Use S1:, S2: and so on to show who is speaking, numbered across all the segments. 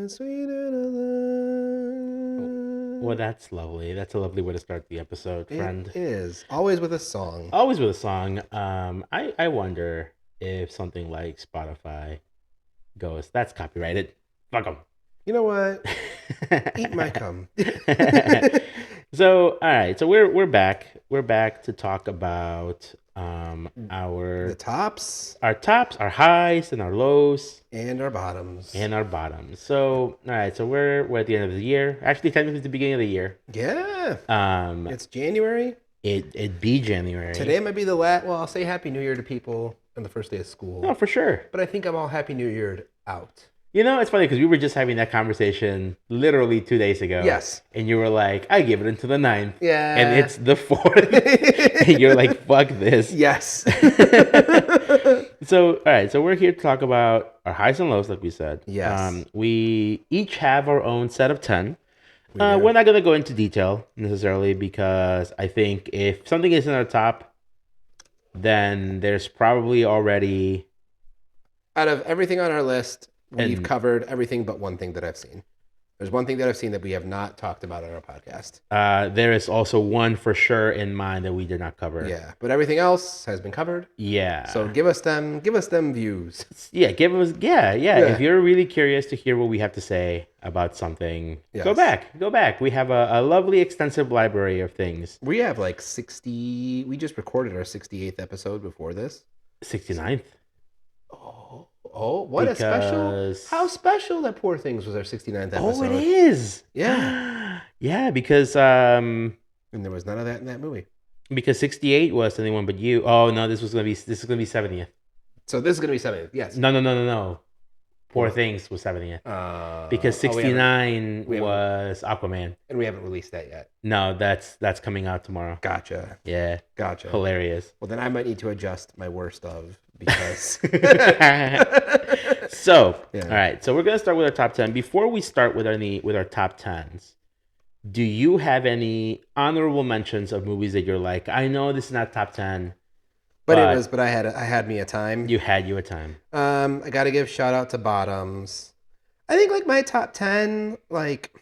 S1: sweeter than
S2: Well, that's lovely. That's a lovely way to start the episode, friend.
S1: It is. Always with a song.
S2: Always with a song. I wonder if something like Spotify goes, that's copyrighted. Fuck them.
S1: You know what? Eat my cum.
S2: So, all right. So we're back. We're back to talk about
S1: The
S2: our
S1: tops
S2: tops, our highs, and our lows,
S1: and our bottoms.
S2: and our bottoms. So, all right. So we're at the end of the year. Actually, technically, it's the beginning of the year.
S1: Yeah.
S2: Um,
S1: It's January.
S2: It'd be January.
S1: Today might be the last. Well, I'll say Happy New Year to people on the first day of school.
S2: No, for sure.
S1: But I think I'm all Happy New Year out.
S2: You know, it's funny because we were just having that conversation literally 2 days ago.
S1: Yes.
S2: And you were like, I give it until the 9th.
S1: Yeah.
S2: And it's the 4th. And you're like, fuck this.
S1: Yes.
S2: So, all right. So we're here to talk about our highs and lows, like we said.
S1: Yes.
S2: We each have our own set of 10.
S1: We do.
S2: We're not going to go into detail necessarily because I think if something is in our top, then there's probably already...
S1: Out of everything on our list, we've
S2: And-
S1: covered everything but one thing that I've seen. There's one thing that I've seen that we have not talked about on our podcast.
S2: There is also one for sure in mind that we did not cover.
S1: Yeah, but everything else has been covered.
S2: Yeah.
S1: So give us them views.
S2: Yeah, give us
S1: Yeah.
S2: If you're really curious to hear what we have to say about something, go
S1: Yes.
S2: back. We have a lovely extensive library of things.
S1: We have like 60. We just recorded our 68th episode before this.
S2: 69th.
S1: Oh, what a special!
S2: Because-
S1: How special that Poor Things was our 69th episode.
S2: Oh, it is.
S1: Yeah.
S2: Yeah, because
S1: And there was none of that in that movie.
S2: 68 was Anyone But You. Oh no, this is gonna be 70th.
S1: So this is gonna be 70th. Yes.
S2: No. Poor Things was 70th. Because
S1: we haven't-
S2: 69
S1: we haven't-
S2: was Aquaman.
S1: and we haven't released that yet.
S2: No, that's coming out tomorrow.
S1: Gotcha.
S2: Yeah,
S1: Gotcha.
S2: hilarious.
S1: Well, then I might need to adjust my worst of because.
S2: So,
S1: Yeah.
S2: all right. So we're gonna start with our top 10. Before we start with our top 10s, do you have any honorable mentions of movies that you're like, I know this is not top 10,
S1: But I had me a time.
S2: you had you a time.
S1: I got to give shout out to Bottoms. I think like my top 10, like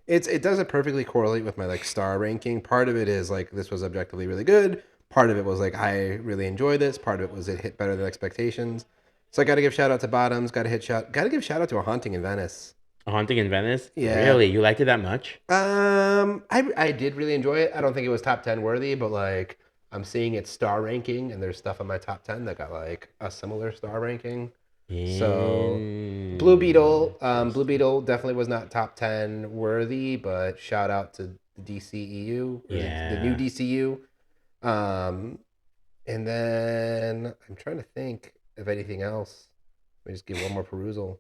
S1: it doesn't perfectly correlate with my like star ranking. Part of it is like this was objectively really good. Part of it was like I really enjoyed this. Part of it was it hit better than expectations. So I got to give shout out to Bottoms. Got to give shout out to A Haunting in Venice.
S2: A Haunting in Venice?
S1: Yeah.
S2: Really? You liked it that much?
S1: I did really enjoy it. I don't think it was top 10 worthy, but like I'm seeing its star ranking, and there's stuff on my top 10 that got like a similar star ranking. So Blue Beetle definitely was not top 10 worthy, but shout out to the DCEU, the new DCU. And then I'm trying to think of anything else. Let me just give one more perusal.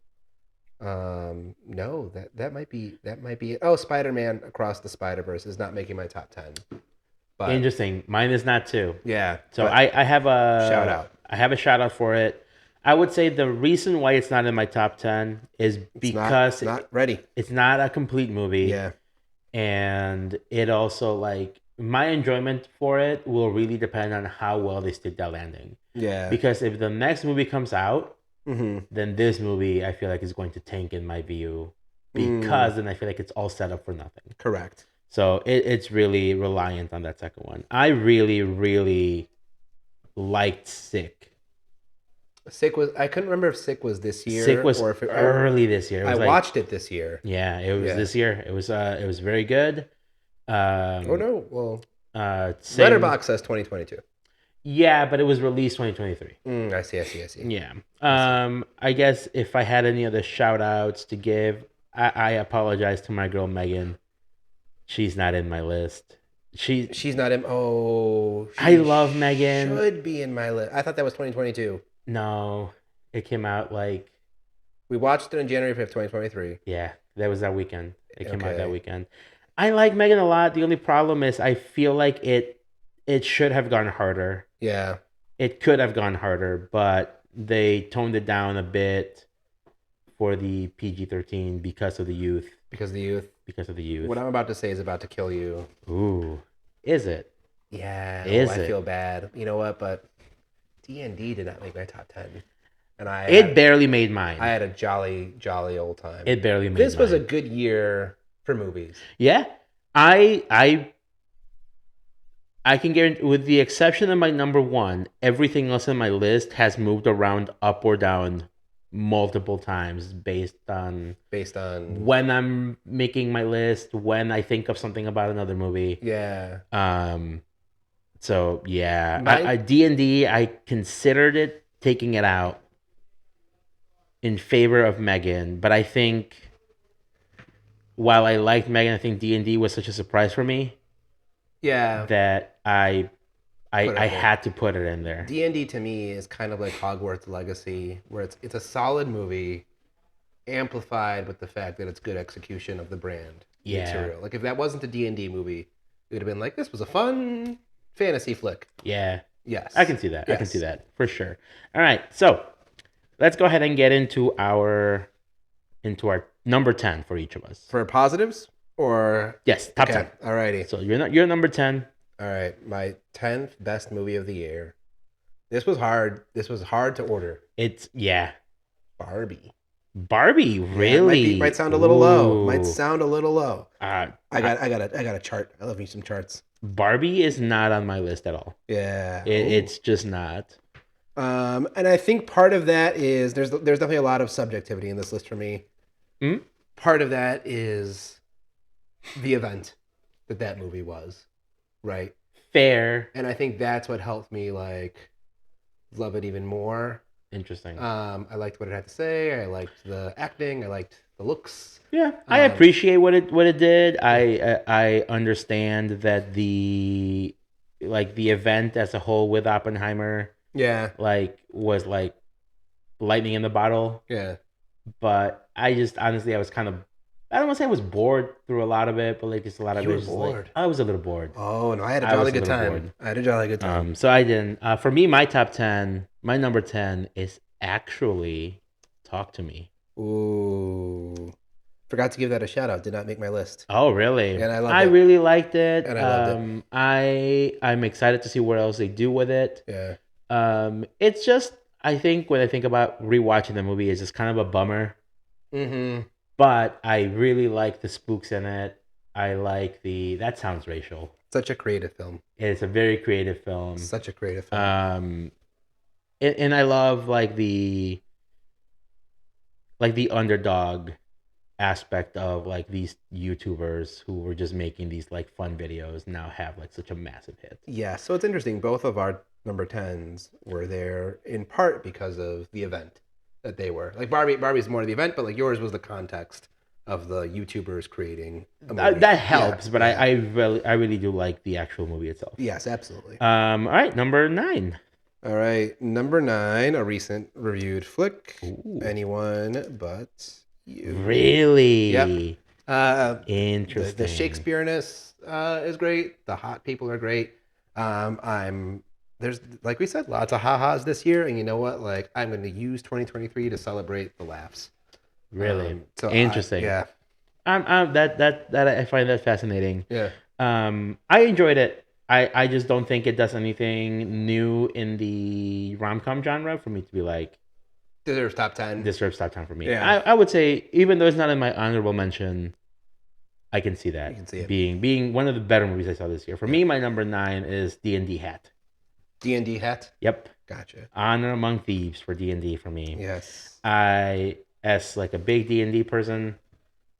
S1: No, that might be it. Oh, Spider-Man Across the Spider-Verse is not making my top 10. But
S2: Interesting. Mine is not too.
S1: yeah.
S2: So
S1: but
S2: I have a
S1: shout out.
S2: I have a shout out for it. I would say the reason why it's not in my top 10 is because
S1: it's not ready.
S2: it's not a complete movie.
S1: Yeah.
S2: And it also like my enjoyment for it will really depend on how well they stick that landing.
S1: Yeah.
S2: Because if the next movie comes out,
S1: Mm-hmm.
S2: then this movie I feel like is going to tank in my view because then I feel like it's all set up for nothing.
S1: Correct.
S2: So it's really reliant on that second one. I really, really liked Sick.
S1: I couldn't remember if Sick was this year.
S2: Sick was
S1: or if it,
S2: early this year. It was
S1: I
S2: like,
S1: watched it this year.
S2: Yeah, it was
S1: Yeah.
S2: this year. It was very good.
S1: Oh no! Well,
S2: Same-
S1: Letterboxd says 2022.
S2: Yeah, but it was released 2023.
S1: I see.
S2: Yeah. I guess if I had any other shout outs to give, I apologize to my girl Megan. She's not in my list.
S1: She's not in. Oh,
S2: I love Megan.
S1: Should be in my list. I thought that was 2022.
S2: No, it came out like
S1: We watched it on January 5th, 2023.
S2: yeah, that was that weekend. It came out
S1: Okay.
S2: that weekend. I like Megan a lot. The only problem is I feel like it should have gone harder.
S1: Yeah.
S2: It could have gone harder, but they toned it down a bit for the PG-13 because of the youth.
S1: Because of the youth.
S2: Because of the youth.
S1: What I'm about to say is about to kill you.
S2: Ooh, is it?
S1: Yeah.
S2: Is
S1: I
S2: it?
S1: feel bad. You know what? But D&D did not make my top 10. and I
S2: It
S1: had
S2: barely made
S1: I
S2: mine.
S1: had a jolly old time.
S2: It barely made
S1: This was a
S2: mine.
S1: good year for movies.
S2: Yeah, I I can guarantee, with the exception of my number one, everything else on my list has moved around up or down multiple times based on
S1: Based on
S2: when I'm making my list, when I think of something about another movie.
S1: yeah,
S2: Um, so yeah,
S1: my
S2: I D&D, I considered it taking it out in favor of Megan, but I think while I liked Megan, I think D&D was such a surprise for me
S1: yeah.
S2: that
S1: Put
S2: I
S1: it there.
S2: had to put it in there.
S1: D&D to me is kind of like Hogwarts Legacy, where it's a solid movie amplified with the fact that it's good execution of the brand
S2: Yeah,
S1: material. Like if that wasn't a D&D movie, it would have been like this was a fun fantasy flick.
S2: yeah, I
S1: Yes.
S2: can see that. I can see
S1: Yes.
S2: that for sure. All right, so let's go ahead and get into our number 10 for each of us.
S1: For positives or
S2: Yes, top
S1: okay,
S2: 10.
S1: alrighty.
S2: So you're number 10.
S1: All right, my 10th best movie of the year. This was hard. This was hard to order.
S2: It's yeah,
S1: Barbie.
S2: Barbie.
S1: Yeah, it
S2: Really?
S1: might sound a little low. Might
S2: Ooh.
S1: sound a little low.
S2: Uh,
S1: I got a chart. I love me some charts.
S2: Barbie is not on my list at all.
S1: Yeah.
S2: It's just not.
S1: And I think part of that is there's definitely a lot of subjectivity in this list for me.
S2: Hmm?
S1: Part of that is the event that movie was, right?
S2: Fair.
S1: And I think that's what helped me like love it even more.
S2: Interesting.
S1: I liked what it had to say. I liked the acting. I liked the looks.
S2: Yeah, I appreciate what it did. I understand that the event as a whole with Oppenheimer
S1: Yeah.
S2: was like lightning in the bottle,
S1: Yeah.
S2: but I just honestly I was kind of, I don't want to say I was bored through a lot of it, but like just a lot of
S1: You
S2: it
S1: were
S2: was just like
S1: bored.
S2: I was a little bored.
S1: Oh no, I had a
S2: I was
S1: jolly
S2: a
S1: good
S2: little
S1: time.
S2: bored.
S1: I had a jolly good time.
S2: So I didn't. For me, my top 10, my number 10 is actually Talk to Me.
S1: Ooh. Forgot to give that a shout out. Did not make my list.
S2: Oh, really?
S1: And I loved
S2: I
S1: it.
S2: really liked it.
S1: And I loved it.
S2: I'm excited to see what else they do with it.
S1: Yeah.
S2: It's just, I think when I think about rewatching the movie, it's just kind of a bummer.
S1: Mm-hmm.
S2: But I really like the spooks in it. I like that sounds racial.
S1: Such a creative film.
S2: It's a very creative film.
S1: Such a creative film.
S2: And I love like the underdog aspect of like these YouTubers who were just making these like fun videos now have like such a massive hit.
S1: Yeah, so it's interesting. Both of our number 10s were there in part because of the event that they were. Like Barbie's more the event, but like yours was the context of the YouTubers creating a movie.
S2: That helps,
S1: Yeah,
S2: but
S1: yeah.
S2: I really do like the actual movie itself.
S1: Yes, absolutely.
S2: All right, number 9.
S1: All right, number 9, a recent reviewed flick.
S2: Ooh.
S1: Anyone but you.
S2: Really?
S1: Yep.
S2: Interesting.
S1: The Shakespeare-ness is great. The hot people are great. There's, like we said, lots of ha-has this year, and you know what? Like I'm going to use 2023 to celebrate the laughs.
S2: Really?
S1: So
S2: Interesting.
S1: yeah.
S2: That I find that fascinating.
S1: Yeah.
S2: I enjoyed it. I just don't think it does anything new in the rom-com genre for me to be like,
S1: Deserves top 10.
S2: deserves top 10 for me.
S1: Yeah.
S2: I would say, even though it's not in my honorable mention, I can see that
S1: You can see it.
S2: being one of the better movies I saw this year. For me, my number 9 is D&D Hat.
S1: D&D hat.
S2: Yep.
S1: Gotcha.
S2: Honor Among Thieves for D&D for me.
S1: Yes.
S2: I, as like a big D&D person,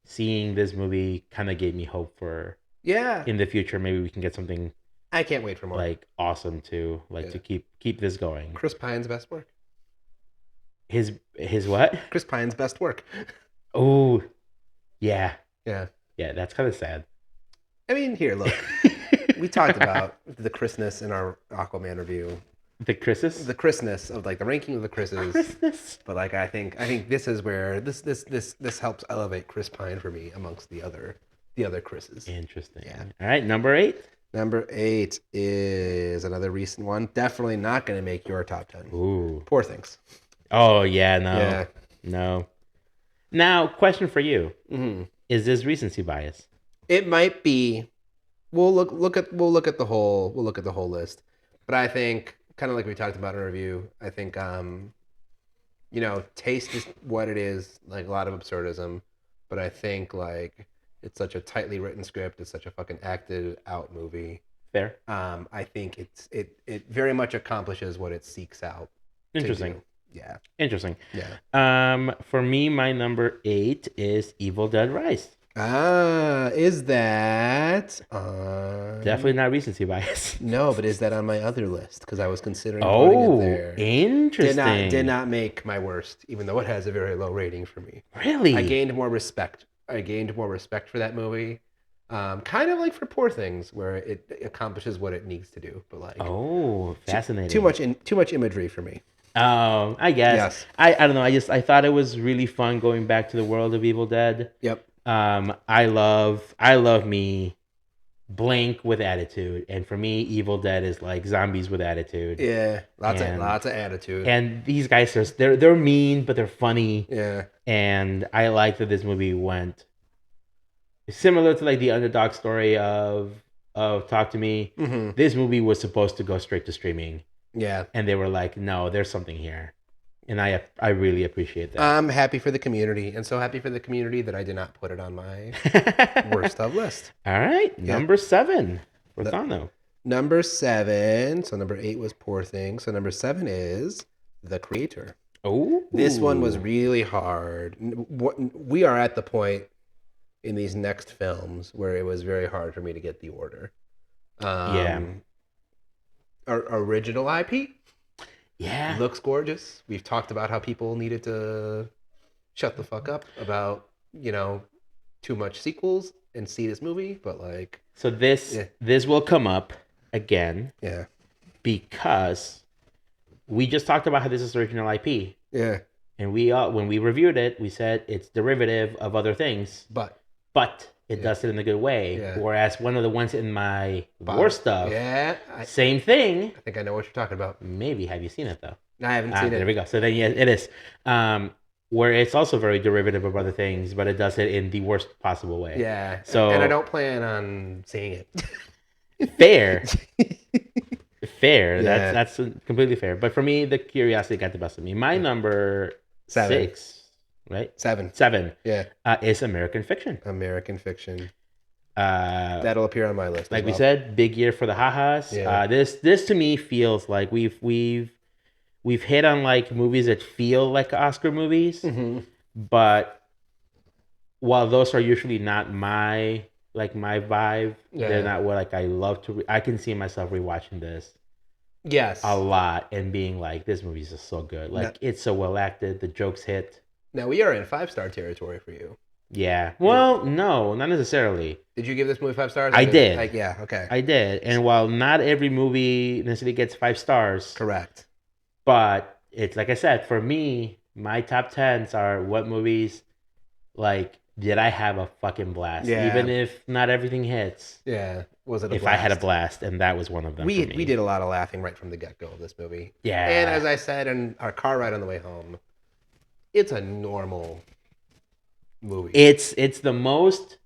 S2: seeing this movie kind of gave me hope for
S1: Yeah.
S2: in the future maybe we can get something
S1: I can't wait for more.
S2: like awesome to to keep this going.
S1: Chris Pine's best work.
S2: His what?
S1: Chris Pine's best work.
S2: Oh, yeah.
S1: Yeah.
S2: Yeah, that's kind of sad.
S1: I mean, here, look. We talked about the Chrisness in our Aquaman review.
S2: The Chris's?
S1: The Chrisness of like the ranking of the Chris's.
S2: Christmas.
S1: But like I think this is where this helps elevate Chris Pine for me amongst the other Chris's.
S2: Interesting.
S1: Yeah.
S2: All right, number 8.
S1: Number 8 is another recent one. Definitely not going to make your top 10.
S2: Ooh.
S1: Poor Things.
S2: Oh yeah, no.
S1: Yeah.
S2: No. Now, question for you.
S1: Mm-hmm.
S2: Is this recency bias?
S1: It might be. We'll look at the whole list. But I think kind of like we talked about in our review, I think taste is what it is, like a lot of absurdism, but I think like it's such a tightly written script, it's such a fucking acted out movie.
S2: Fair.
S1: I think it very much accomplishes what it seeks out to
S2: Interesting.
S1: do. Yeah.
S2: Interesting.
S1: Yeah.
S2: For me, my number 8 is Evil Dead Rise.
S1: Is that
S2: Definitely not recency bias.
S1: No, but is that on my other list? Because I was considering putting it
S2: Oh,
S1: there.
S2: interesting.
S1: Did not make my worst, even though it has a very low rating for me.
S2: Really?
S1: I gained more respect. For that movie. Kind of like for Poor Things, where it accomplishes what it needs to do, but like
S2: fascinating.
S1: too much imagery for me.
S2: I guess.
S1: Yes.
S2: I don't know. I thought it was really fun going back to the world of Evil Dead.
S1: Yep.
S2: I love me blank with attitude, and for me, Evil Dead is like zombies with attitude.
S1: Yeah, lots of attitude.
S2: And these guys they're mean, but they're funny.
S1: Yeah.
S2: And I like that this movie went similar to like the underdog story of Talk to Me.
S1: Mm-hmm.
S2: This movie was supposed to go straight to streaming.
S1: Yeah.
S2: And they were like, no, there's something here. And I really appreciate that.
S1: I'm happy for the community, and so happy for the community that I did not put it on my worst of list.
S2: All right, number 7, Rosano.
S1: Number 7. So number 8 was Poor Thing. So number 7 is The Creator.
S2: Oh,
S1: this one was really hard. We are at the point in these next films where it was very hard for me to get the order. Our original IP.
S2: Yeah.
S1: Looks gorgeous. We've talked about how people needed to shut the fuck up about, too much sequels and see this movie, but like...
S2: So this will come up again.
S1: Yeah.
S2: Because we just talked about how this is original IP.
S1: Yeah.
S2: And when we reviewed it, we said it's derivative of other things. But it does it in a good way. Yeah. Whereas one of the ones in my war stuff, same thing.
S1: I think I know what you're talking about.
S2: Maybe. Have you seen it, though?
S1: No, I haven't seen it.
S2: There we go. So then, yeah, it is. Where it's also very derivative of other things, but it does it in the worst possible way.
S1: Yeah.
S2: So,
S1: and I don't plan on seeing it.
S2: Fair. Fair. Yeah. That's completely fair. But for me, the curiosity got the best of me. My number 6... Right? 7.
S1: Yeah.
S2: Is American Fiction.
S1: American Fiction. That'll appear on my list.
S2: Like we said, big year for the ha-has. Yeah. This to me feels like we've hit on like movies that feel like Oscar movies, but while those are usually not my vibe, they're not what like I love to. I can see myself rewatching this.
S1: Yes.
S2: A lot and being like, this movie's just so good. Like it's so well acted. The jokes hit.
S1: Now, we are in 5-star territory for you.
S2: Yeah. Well, no, not necessarily.
S1: Did you give this movie 5 stars?
S2: I did.
S1: Okay.
S2: I did. And while not every movie necessarily gets 5 stars.
S1: Correct.
S2: But it's like I said, for me, my top 10s are what movies, like, did I have a fucking blast? Yeah. Even if not everything hits.
S1: Yeah. Was it a blast?
S2: If I had a blast, and that was one of them.
S1: We did a lot of laughing right from the get-go of this movie.
S2: Yeah.
S1: And as I said in our car ride on the way home, it's a normal movie.
S2: It's the most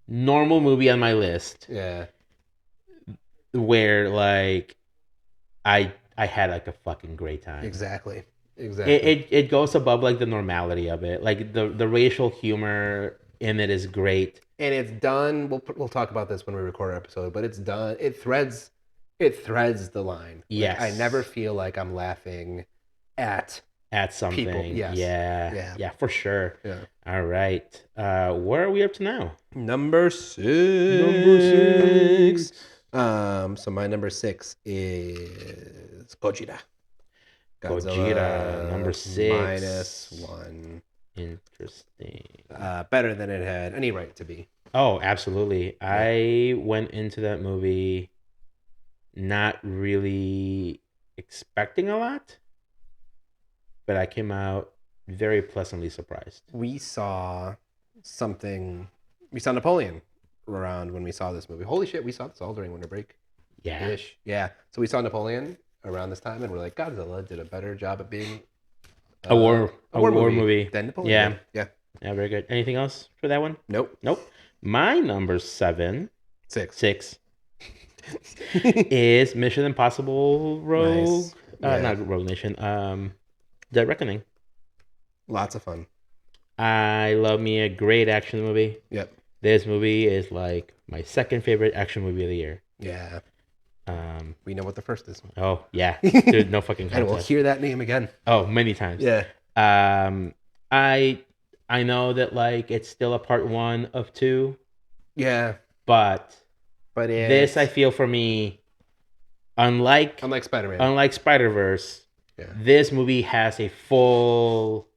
S2: normal movie on my list.
S1: Yeah.
S2: Where like I had like a fucking great time.
S1: Exactly.
S2: It goes above like the normality of it. Like the racial humor in it is great.
S1: And it's done. We'll talk about this when we record our episode, but it's done. It threads the line.
S2: Yes.
S1: Like, I never feel like I'm laughing at
S2: something.
S1: People. Yes.
S2: Yeah, for sure.
S1: Yeah.
S2: All right. Where are we up to now?
S1: Number 6. So my number 6 is Gojira.
S2: Gojira, number 6.
S1: -1.
S2: Interesting.
S1: Better than it had any right to be.
S2: Oh, absolutely. Yeah. I went into that movie not really expecting a lot, but I came out very pleasantly surprised.
S1: We saw Napoleon around when we saw this movie. Holy shit, we saw this all during winter break.
S2: Yeah.
S1: Ish. Yeah. So we saw Napoleon around this time, and we're like, Godzilla did a better job at being
S2: a war movie
S1: than Napoleon.
S2: Yeah, very good. Anything else for that one?
S1: Nope.
S2: My number 7,
S1: 6
S2: is Mission Impossible Rogue.
S1: Nice.
S2: Not Rogue Nation. Dead Reckoning.
S1: Lots of fun.
S2: I love me a great action movie.
S1: Yep.
S2: This movie is like my second favorite action movie of the year.
S1: Yeah.
S2: Um,
S1: We know what the first is.
S2: oh yeah, dude, no fucking
S1: And we'll
S2: contest.
S1: hear that name again.
S2: Oh, many times.
S1: Yeah.
S2: Um, I I know that like it's still a part one of two,
S1: Yeah.
S2: but
S1: But
S2: this I
S1: it's
S2: feel for me, unlike
S1: unlike Spider-Man.
S2: unlike Spider Verse,
S1: Yeah.
S2: this movie has a full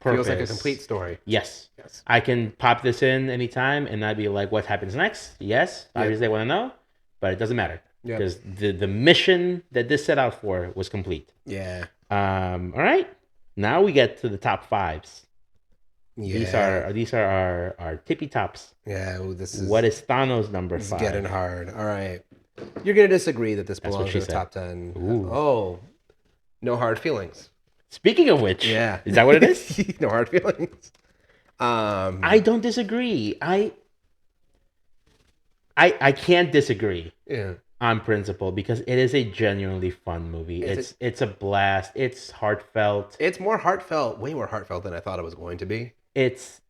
S2: purpose.
S1: Feels like a complete story.
S2: Yes.
S1: Yes.
S2: I can pop this in anytime and not be like, what happens next? Yes,
S1: Yep.
S2: obviously I want to know, but it doesn't matter
S1: Yep.
S2: because the mission that this set out for was complete.
S1: Yeah.
S2: All right, now we get to the top fives.
S1: Yeah.
S2: These are our tippy tops.
S1: Yeah. Ooh, this is
S2: What is Thanos number
S1: It's
S2: five?
S1: getting hard. All right. You're gonna disagree that this
S2: That's what
S1: belongs
S2: she
S1: in the
S2: said.
S1: top 10.
S2: Ooh.
S1: Oh, no hard feelings.
S2: Speaking of which,
S1: Yeah.
S2: is that what it is?
S1: No hard feelings.
S2: I don't disagree. I can't disagree
S1: Yeah.
S2: on principle because it is a genuinely fun movie. It's a blast. It's heartfelt.
S1: It's more heartfelt, way more heartfelt than I thought it was going to be.
S2: It's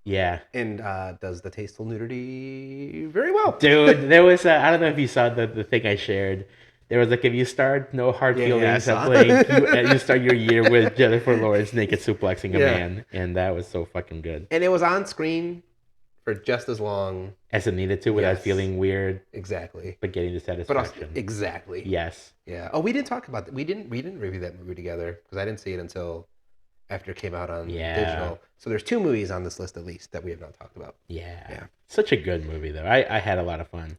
S2: yeah,
S1: And does the tasteful nudity very well.
S2: dude. There was I don't know if you saw the thing I shared. There was like if you start no hard
S1: Yeah,
S2: feelings
S1: I
S2: at
S1: saw.
S2: like you start your year with Jennifer Lawrence naked suplexing a
S1: Yeah.
S2: man, and that was so fucking good
S1: And it was on screen for just as long.
S2: as it needed to without
S1: Yes.
S2: feeling weird,
S1: Exactly.
S2: but getting the
S1: But also,
S2: satisfaction.
S1: exactly.
S2: Yes.
S1: Yeah. Oh, we didn't talk about that. We didn't review that movie together because I didn't see it until after it came out on
S2: Yeah.
S1: digital. So there's two movies on this list at least that we have not talked about.
S2: Yeah.
S1: Yeah.
S2: Such a good movie though. I had a lot of fun.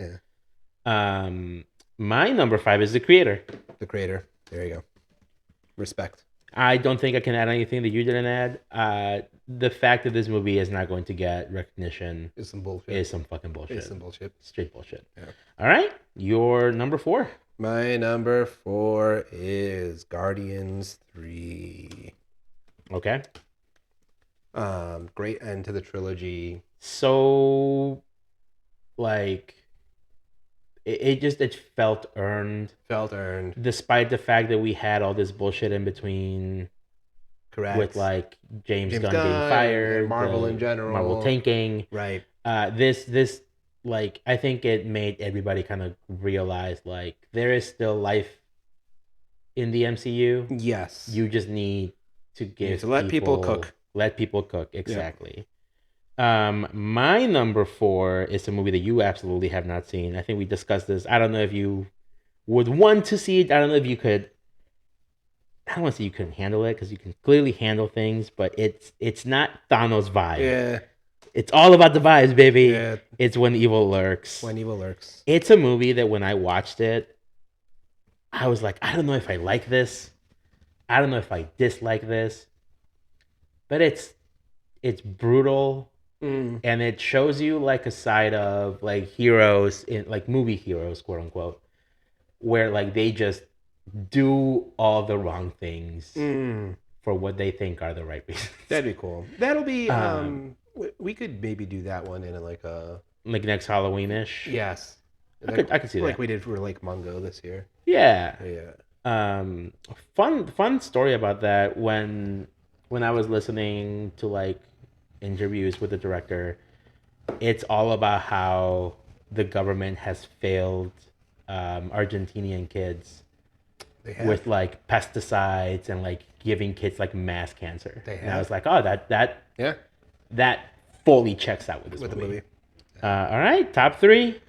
S1: Yeah.
S2: My number five is The Creator.
S1: The creator. There you go. Respect.
S2: I don't think I can add anything that you didn't add. The fact that this movie is not going to get recognition
S1: Is some bullshit.
S2: is some fucking bullshit.
S1: Is some bullshit.
S2: Straight bullshit.
S1: Yeah.
S2: All right, your number four.
S1: My number 4 is Guardians 3.
S2: Okay.
S1: Great end to the trilogy.
S2: So, like, it felt earned,
S1: Felt earned.
S2: despite the fact that we had all this bullshit in between
S1: Correct.
S2: with like James Gunn
S1: Gunn
S2: being fired,
S1: and Marvel in general.
S2: Marvel tanking.
S1: Right.
S2: This like I think it made everybody kind of realize like there is still life in the MCU.
S1: Yes.
S2: You just need to
S1: You
S2: give
S1: need to let people cook.
S2: Let people cook, exactly. My number 4 is a movie that you absolutely have not seen. I think we discussed this. I don't know if you would want to see it. I don't know if you could. I don't want to say you couldn't handle it because you can clearly handle things, but it's not Thanos vibe.
S1: Yeah.
S2: It's all about the vibes, baby.
S1: Yeah.
S2: It's When Evil Lurks.
S1: When Evil Lurks.
S2: It's a movie that when I watched it, I was like, I don't know if I like this. I don't know if I dislike this. But it's brutal. And it shows you like a side of like heroes in like movie heroes, quote unquote, where like they just do all the wrong things for what they think are the right reasons.
S1: That'd be cool. That'll be we could maybe do that one in like a
S2: Like next Halloween-ish.
S1: yes.
S2: I could see that.
S1: Like we did for Lake Mungo this year.
S2: Yeah.
S1: Yeah.
S2: Fun story about that when I was listening to like interviews with the director, it's all about how the government has failed Argentinian kids
S1: They have.
S2: with like pesticides and like giving kids like mass cancer.
S1: They
S2: And I
S1: have.
S2: was like, oh,
S1: Yeah.
S2: that fully checks out with this
S1: With the movie.
S2: All right, top 3.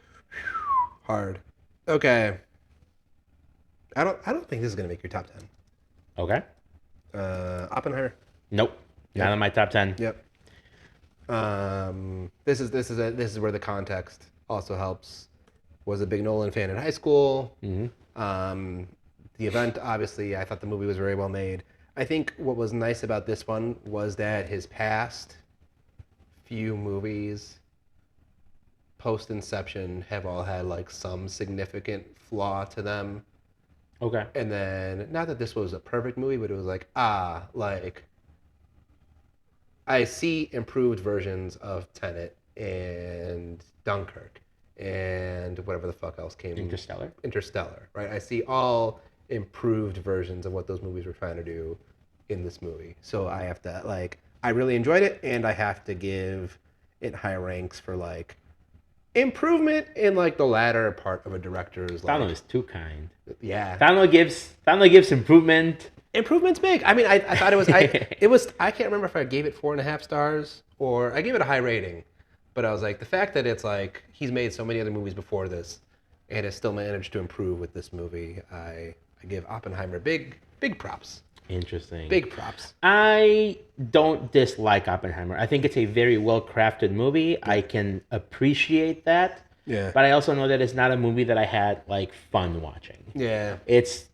S1: Hard. Okay. I don't think this is gonna make your top 10.
S2: Okay.
S1: Oppenheimer.
S2: Nope.
S1: Yep.
S2: Not on my top 10.
S1: Yep. This is where the context also helps. Was a big Nolan fan in high school. The event, obviously, I thought the movie was very well made. I think what was nice about this one was that his past few movies, post Inception, have all had like some significant flaw to them.
S2: Okay.
S1: And then, not that this was a perfect movie, but it was like, like, I see improved versions of Tenet and Dunkirk and whatever the fuck else came. Interstellar, right? I see all improved versions of what those movies were trying to do in this movie. So I have to like I really enjoyed it, and I have to give it high ranks for like improvement in like the latter part of a director's
S2: Thanos
S1: like
S2: is too kind.
S1: yeah.
S2: Thanos gives improvement.
S1: Improvement's big. I mean, I thought I can't remember if I gave it 4.5 stars or I gave it a high rating, but I was like the fact that it's like he's made so many other movies before this, and has still managed to improve with this movie. I give Oppenheimer big props.
S2: Interesting.
S1: Big props.
S2: I don't dislike Oppenheimer. I think it's a very well crafted movie. I can appreciate that.
S1: Yeah.
S2: But I also know that it's not a movie that I had like fun watching.
S1: Yeah.
S2: It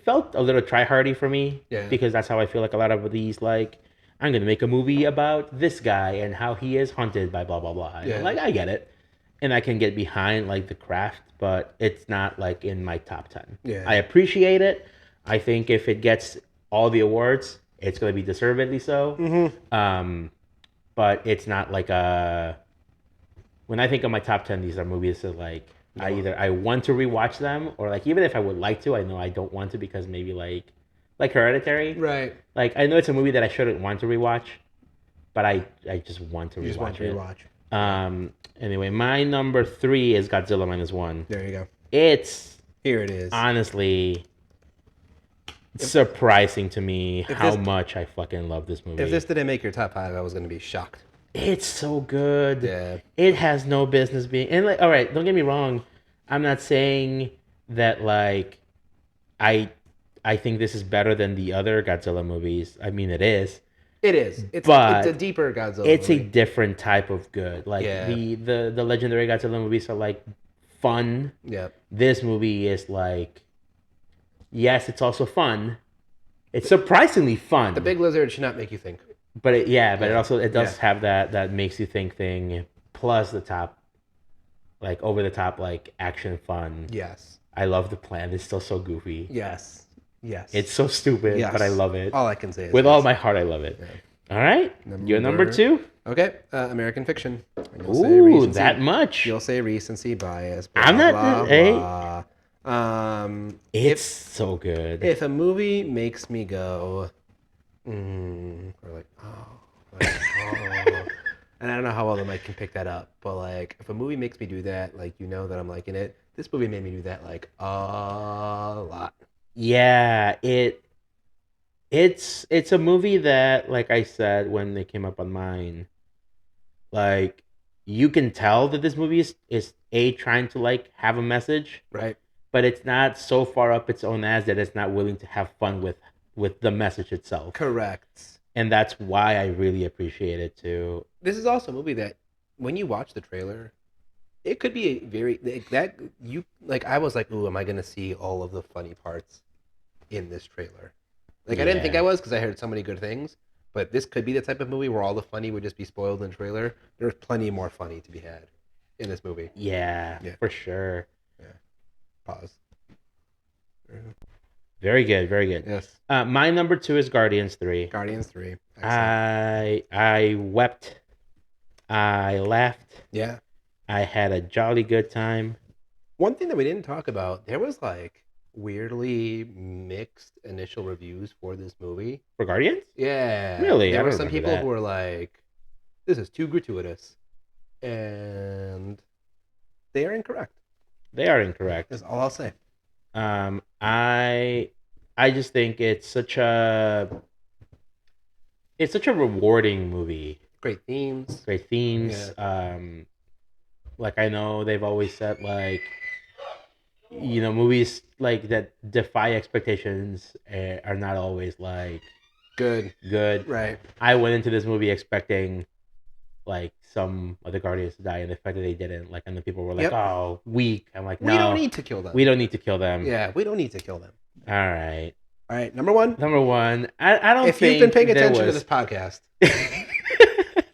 S2: felt a little try-hardy for me.
S1: Yeah.
S2: Because that's how I feel like a lot of these like I'm gonna make a movie about this guy and how he is hunted by blah blah blah. And
S1: Yeah.
S2: I'm like I get it. And I can get behind like the craft, but it's not like in my top 10.
S1: Yeah.
S2: I appreciate it. I think if it gets all the awards, it's going to be deservedly so.
S1: Mm-hmm.
S2: But it's not like a. When I think of my top 10, these are movies that like I want to rewatch them, or like even if I would like to, I know I don't want to because maybe like Hereditary.
S1: Right.
S2: Like I know it's a movie that I shouldn't want to rewatch, but I just want to rewatch it. Anyway, my number 3 is Godzilla -1.
S1: There you go. Here it is.
S2: Honestly surprising to me how much I fucking love this movie.
S1: If this didn't make your top 5, I was going to be shocked.
S2: It's so good.
S1: Yeah.
S2: It has no business being. And like, all right, don't get me wrong. I'm not saying that like I think this is better than the other Godzilla movies. I mean, it is.
S1: It is. It's a deeper Godzilla.
S2: It's
S1: movie.
S2: a different type of good. Like the legendary Godzilla movies are like fun.
S1: Yeah. This
S2: movie is like, yes, it's also fun. It's surprisingly fun.
S1: The big lizard should not make you think.
S2: But it does have that makes you think thing. Plus the top, like over the top, like action fun.
S1: Yes.
S2: I love the plan. It's still so goofy.
S1: Yes.
S2: It's so stupid, but I love it.
S1: All I can say is
S2: with all my heart, I love it. Yeah. All right, you're number 2.
S1: Okay, American Fiction.
S2: Ooh, that much.
S1: You'll say recency bias. Blah,
S2: I'm not.
S1: Blah, blah.
S2: It's so good.
S1: If a movie makes me go, or like, and I don't know how well the mic can pick that up, but like, if a movie makes me do that, like, you know that I'm liking it. This movie made me do that like a lot.
S2: Yeah, it's a movie that, like I said when they came up on mine, like you can tell that this movie is trying to like have a message,
S1: right?
S2: But it's not so far up its own ass that it's not willing to have fun with the message itself.
S1: Correct.
S2: And that's why I really appreciate it too.
S1: This is also a movie that when you watch the trailer, it could be a very I was like, ooh, am I gonna see all of the funny parts in this trailer? Like I didn't think I was because I heard so many good things. But this could be the type of movie where all the funny would just be spoiled in the trailer. There's plenty more funny to be had in this movie.
S2: Yeah. For sure.
S1: Yeah. Pause.
S2: Very good, very good.
S1: Yes.
S2: My number 2 is Guardians 3.
S1: Guardians 3.
S2: Excellent. I wept. I laughed.
S1: Yeah.
S2: I had a jolly good time.
S1: One thing that we didn't talk about, there was like weirdly mixed initial reviews for this movie.
S2: For Guardians?
S1: Yeah.
S2: Really?
S1: There were some people who were like, this is too gratuitous. And they are incorrect.
S2: They are incorrect.
S1: That's all I'll say.
S2: I just think it's such a rewarding movie.
S1: Great themes.
S2: Yeah. Like I know they've always said like, you know, movies like that defy expectations are not always like good.
S1: Right.
S2: I went into this movie expecting like some of the Guardians to die, and the fact that they didn't, like, and the people were like, "Oh, weak." I'm like, "No,
S1: we don't need to kill them.
S2: We don't need to kill them."
S1: Yeah, we don't need to kill them.
S2: All right.
S1: Number one.
S2: I don't.
S1: If
S2: think
S1: you've been paying attention to this podcast,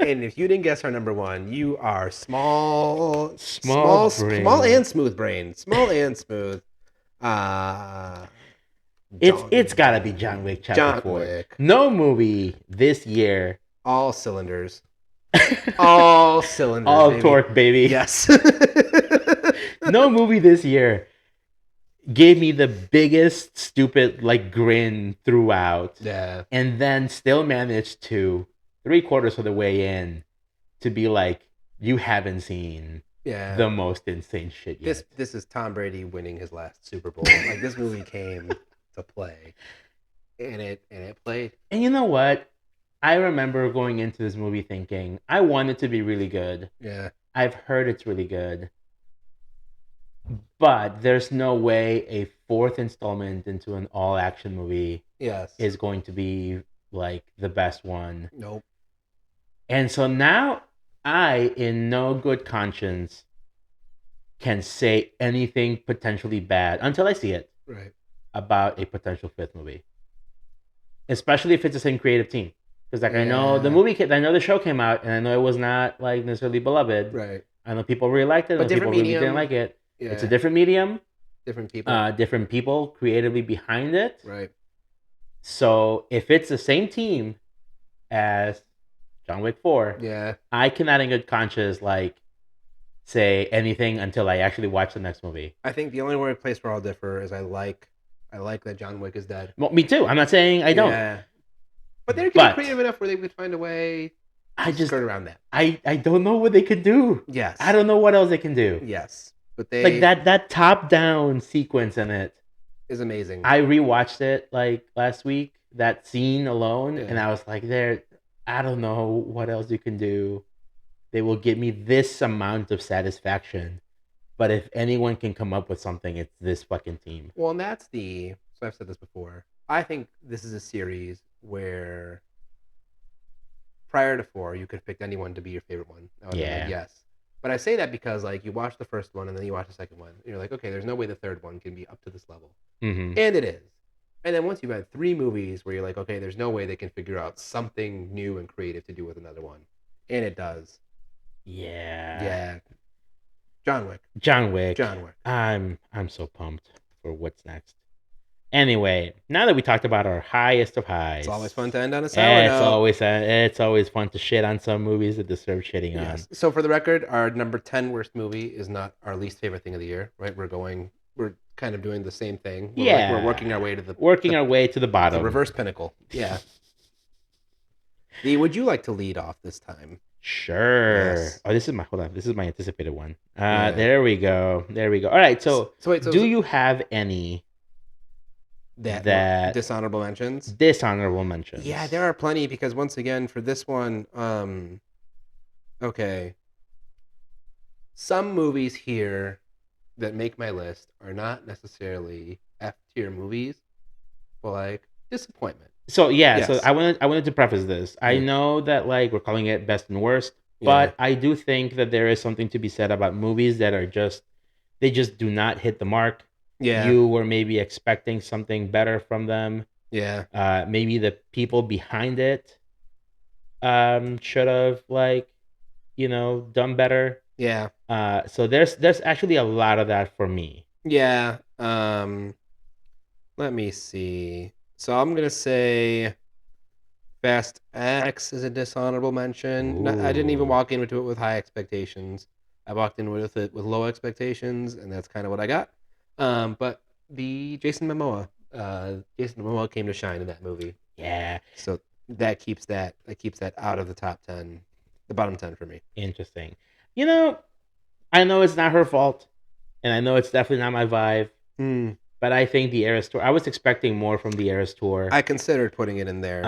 S1: and if you didn't guess our number one, you are small and smooth brain. Small and smooth.
S2: It's gotta be John Wick Chapter 4.
S1: Wick.
S2: No movie this year.
S1: All cylinders. All cylinders.
S2: All
S1: baby.
S2: torque, baby.
S1: Yes.
S2: No movie this year gave me the biggest stupid like grin throughout,
S1: Yeah.
S2: and then still managed to 3/4 of the way in to be like, you haven't seen
S1: Yeah.
S2: the most insane shit
S1: This
S2: yet.
S1: this is Tom Brady winning his last Super Bowl. Like this movie came to play, and it played.
S2: And you know what? I remember going into this movie thinking I want it to be really good.
S1: Yeah.
S2: I've heard it's really good, but there's no way a fourth installment into an all action movie
S1: Yes.
S2: is going to be like the best one.
S1: Nope.
S2: And so now I, in no good conscience, can say anything potentially bad until I see it
S1: Right.
S2: about a potential fifth movie, especially if it's the same creative team. Because like I know
S1: Yeah.
S2: I know the show came out, and I know it was not like necessarily beloved.
S1: Right.
S2: I know people really liked it, I
S1: But
S2: know people
S1: different
S2: really didn't
S1: medium.
S2: like it. It's a
S1: Yeah.
S2: different medium,
S1: Different people.
S2: different people creatively behind it.
S1: Right.
S2: So if it's the same team as John Wick 4,
S1: Yeah.
S2: I cannot in good conscience like say anything until I actually watch the next movie.
S1: I think the only place where I'll differ is I like that John Wick is dead.
S2: Well, me too. I'm not saying I don't.
S1: Yeah. But they're
S2: But
S1: creative enough where they could find a way
S2: I
S1: to
S2: just
S1: skirt around that.
S2: I don't know what they could do.
S1: Yes.
S2: I don't know what else they can do.
S1: Yes. But they
S2: Like that top down sequence in it.
S1: is amazing.
S2: I rewatched it like last week, that scene alone,
S1: Yeah.
S2: and I was like, I don't know what else you can do. They will give me this amount of satisfaction. But if anyone can come up with something, it's this fucking team.
S1: Well, and that's so I've said this before. I think this is a series where prior to 4, you could have picked anyone to be your favorite one. I would have been
S2: Yeah.
S1: like, yes. But I say that because like you watch the first one and then you watch the second one, and you're like, okay, there's no way the third one can be up to this level.
S2: Mm-hmm.
S1: And it is. And then once you've had 3 movies where you're like, okay, there's no way they can figure out something new and creative to do with another one. And it does.
S2: Yeah.
S1: Yeah. John Wick.
S2: John Wick.
S1: John Wick.
S2: I'm so pumped for what's next. Anyway, now that we talked about our highest of highs,
S1: It's always fun to end on a sour note.
S2: it's always fun to shit on some movies that deserve shitting on.
S1: Yes. So for the record, our number 10 worst movie is not our least favorite thing of the year, right? We're kind of doing the same thing. We're working our way to
S2: our way to the bottom.
S1: The reverse pinnacle. Yeah. Would you like to lead off this time?
S2: Sure.
S1: Yes.
S2: Oh, this is my anticipated one.
S1: Yeah.
S2: There we go. All right. So
S1: wait,
S2: do you have any that
S1: dishonorable mentions?
S2: Dishonorable mentions.
S1: Yeah, there are plenty because once again for this one, okay. Some movies here that make my list are not necessarily F tier movies, but like disappointment.
S2: So
S1: Yes.
S2: so I wanted to preface this. I
S1: Yeah.
S2: know that like we're calling it best and worst, but I do think that there is something to be said about movies that are they just do not hit the mark.
S1: Yeah.
S2: You were maybe expecting something better from them.
S1: Yeah.
S2: Maybe the people behind it should have like, done better.
S1: Yeah.
S2: So there's actually a lot of that for me.
S1: Yeah. Let me see. So I'm gonna say Fast X is a dishonorable mention. I didn't even
S2: Ooh.
S1: walk into it with high expectations. I walked in with it with low expectations, and that's kind of what I got. But the Jason Momoa came to shine in that movie.
S2: Yeah.
S1: So that keeps that out of the top 10, the bottom 10 for me.
S2: Interesting. I know it's not her fault, and I know it's definitely not my vibe. But I think the Eras Tour. I was expecting more from the Eras Tour.
S1: I considered putting it in there.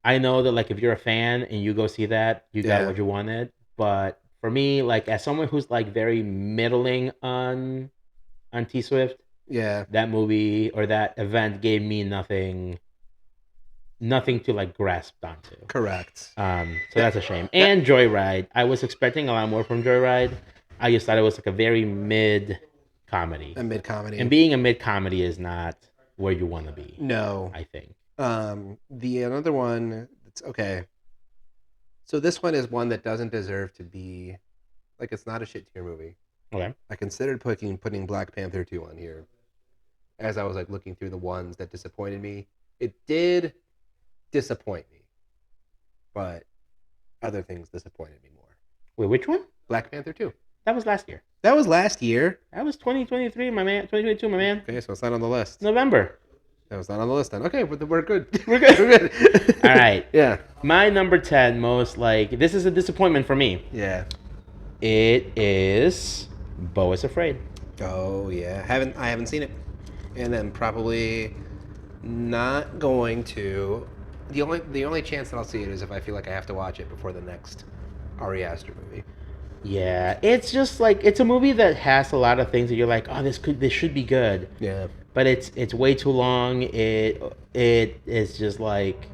S2: I know that like if you're a fan and you go see that, you got what you wanted. But for me, like as someone who's like very middling on T Swift,
S1: yeah,
S2: that movie or that event gave me nothing to like grasp onto.
S1: Correct.
S2: So that's a shame. And Joyride, I was expecting a lot more from Joyride. I just thought it was like a very mid comedy.
S1: A mid comedy.
S2: And being a mid comedy is not where you want to be.
S1: No,
S2: I think.
S1: The another one. It's okay. So this one is one that doesn't deserve to be, like, it's not a shit tier movie.
S2: Okay.
S1: I considered putting Black Panther 2 on here, as I was like looking through the ones that disappointed me. It did disappoint me, but other things disappointed me more.
S2: Wait, which one?
S1: Black Panther 2.
S2: That was last year.
S1: That was last year.
S2: That was 2023, my man. 2022, my man.
S1: Okay, so it's not on the list.
S2: November.
S1: That was not on the list then. Okay, we're good.
S2: We're good.
S1: We're good.
S2: All right.
S1: Yeah.
S2: My number 10 most like this is a disappointment for me.
S1: Yeah.
S2: It is Beau is Afraid.
S1: Oh yeah. I haven't seen it, and I'm probably not going to. The only chance that I'll see it is if I feel like I have to watch it before the next Ari Aster movie.
S2: Yeah, it's just like it's a movie that has a lot of things that you're like, oh, this should be good,
S1: Yeah.
S2: but it's way too long. It is just like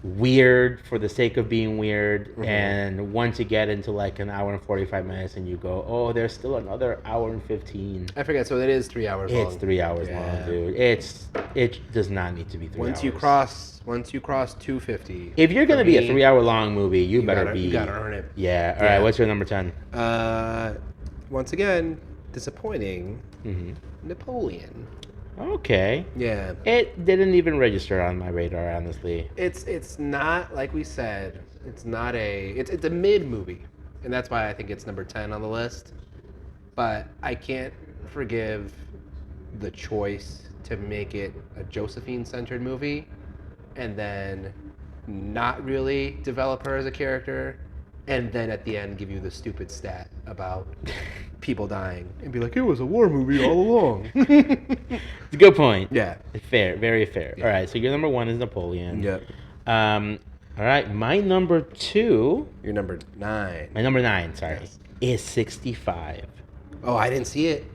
S2: weird for the sake of being weird, and once you get into like an hour and 45 minutes, and you go, oh, there's still another hour and 15.
S1: I forget. So it is 3 hours long.
S2: It's 3 hours long, dude. It does not need to be 3 hours.
S1: Once you cross 250.
S2: If you're gonna be a 3 hour long movie, you better be.
S1: You gotta earn it.
S2: Yeah. All right. What's your number 10?
S1: Once again, disappointing.
S2: Mm-hmm.
S1: Napoleon.
S2: Okay.
S1: Yeah.
S2: It didn't even register on my radar, honestly.
S1: It's not like we said. It's not it's a mid movie, and that's why I think it's number 10 on the list. But I can't forgive the choice to make it a Josephine-centered movie, and then not really develop her as a character, and then at the end give you the stupid stat about people dying and be like, it was a war movie all along.
S2: It's a good point.
S1: Yeah.
S2: Fair, very fair.
S1: Yeah.
S2: All right, so your number 1 is Napoleon.
S1: Yep.
S2: All right, my number 2.
S1: Your number 9.
S2: My number 9, sorry,
S1: Yes.
S2: is 65.
S1: Oh, I didn't see it.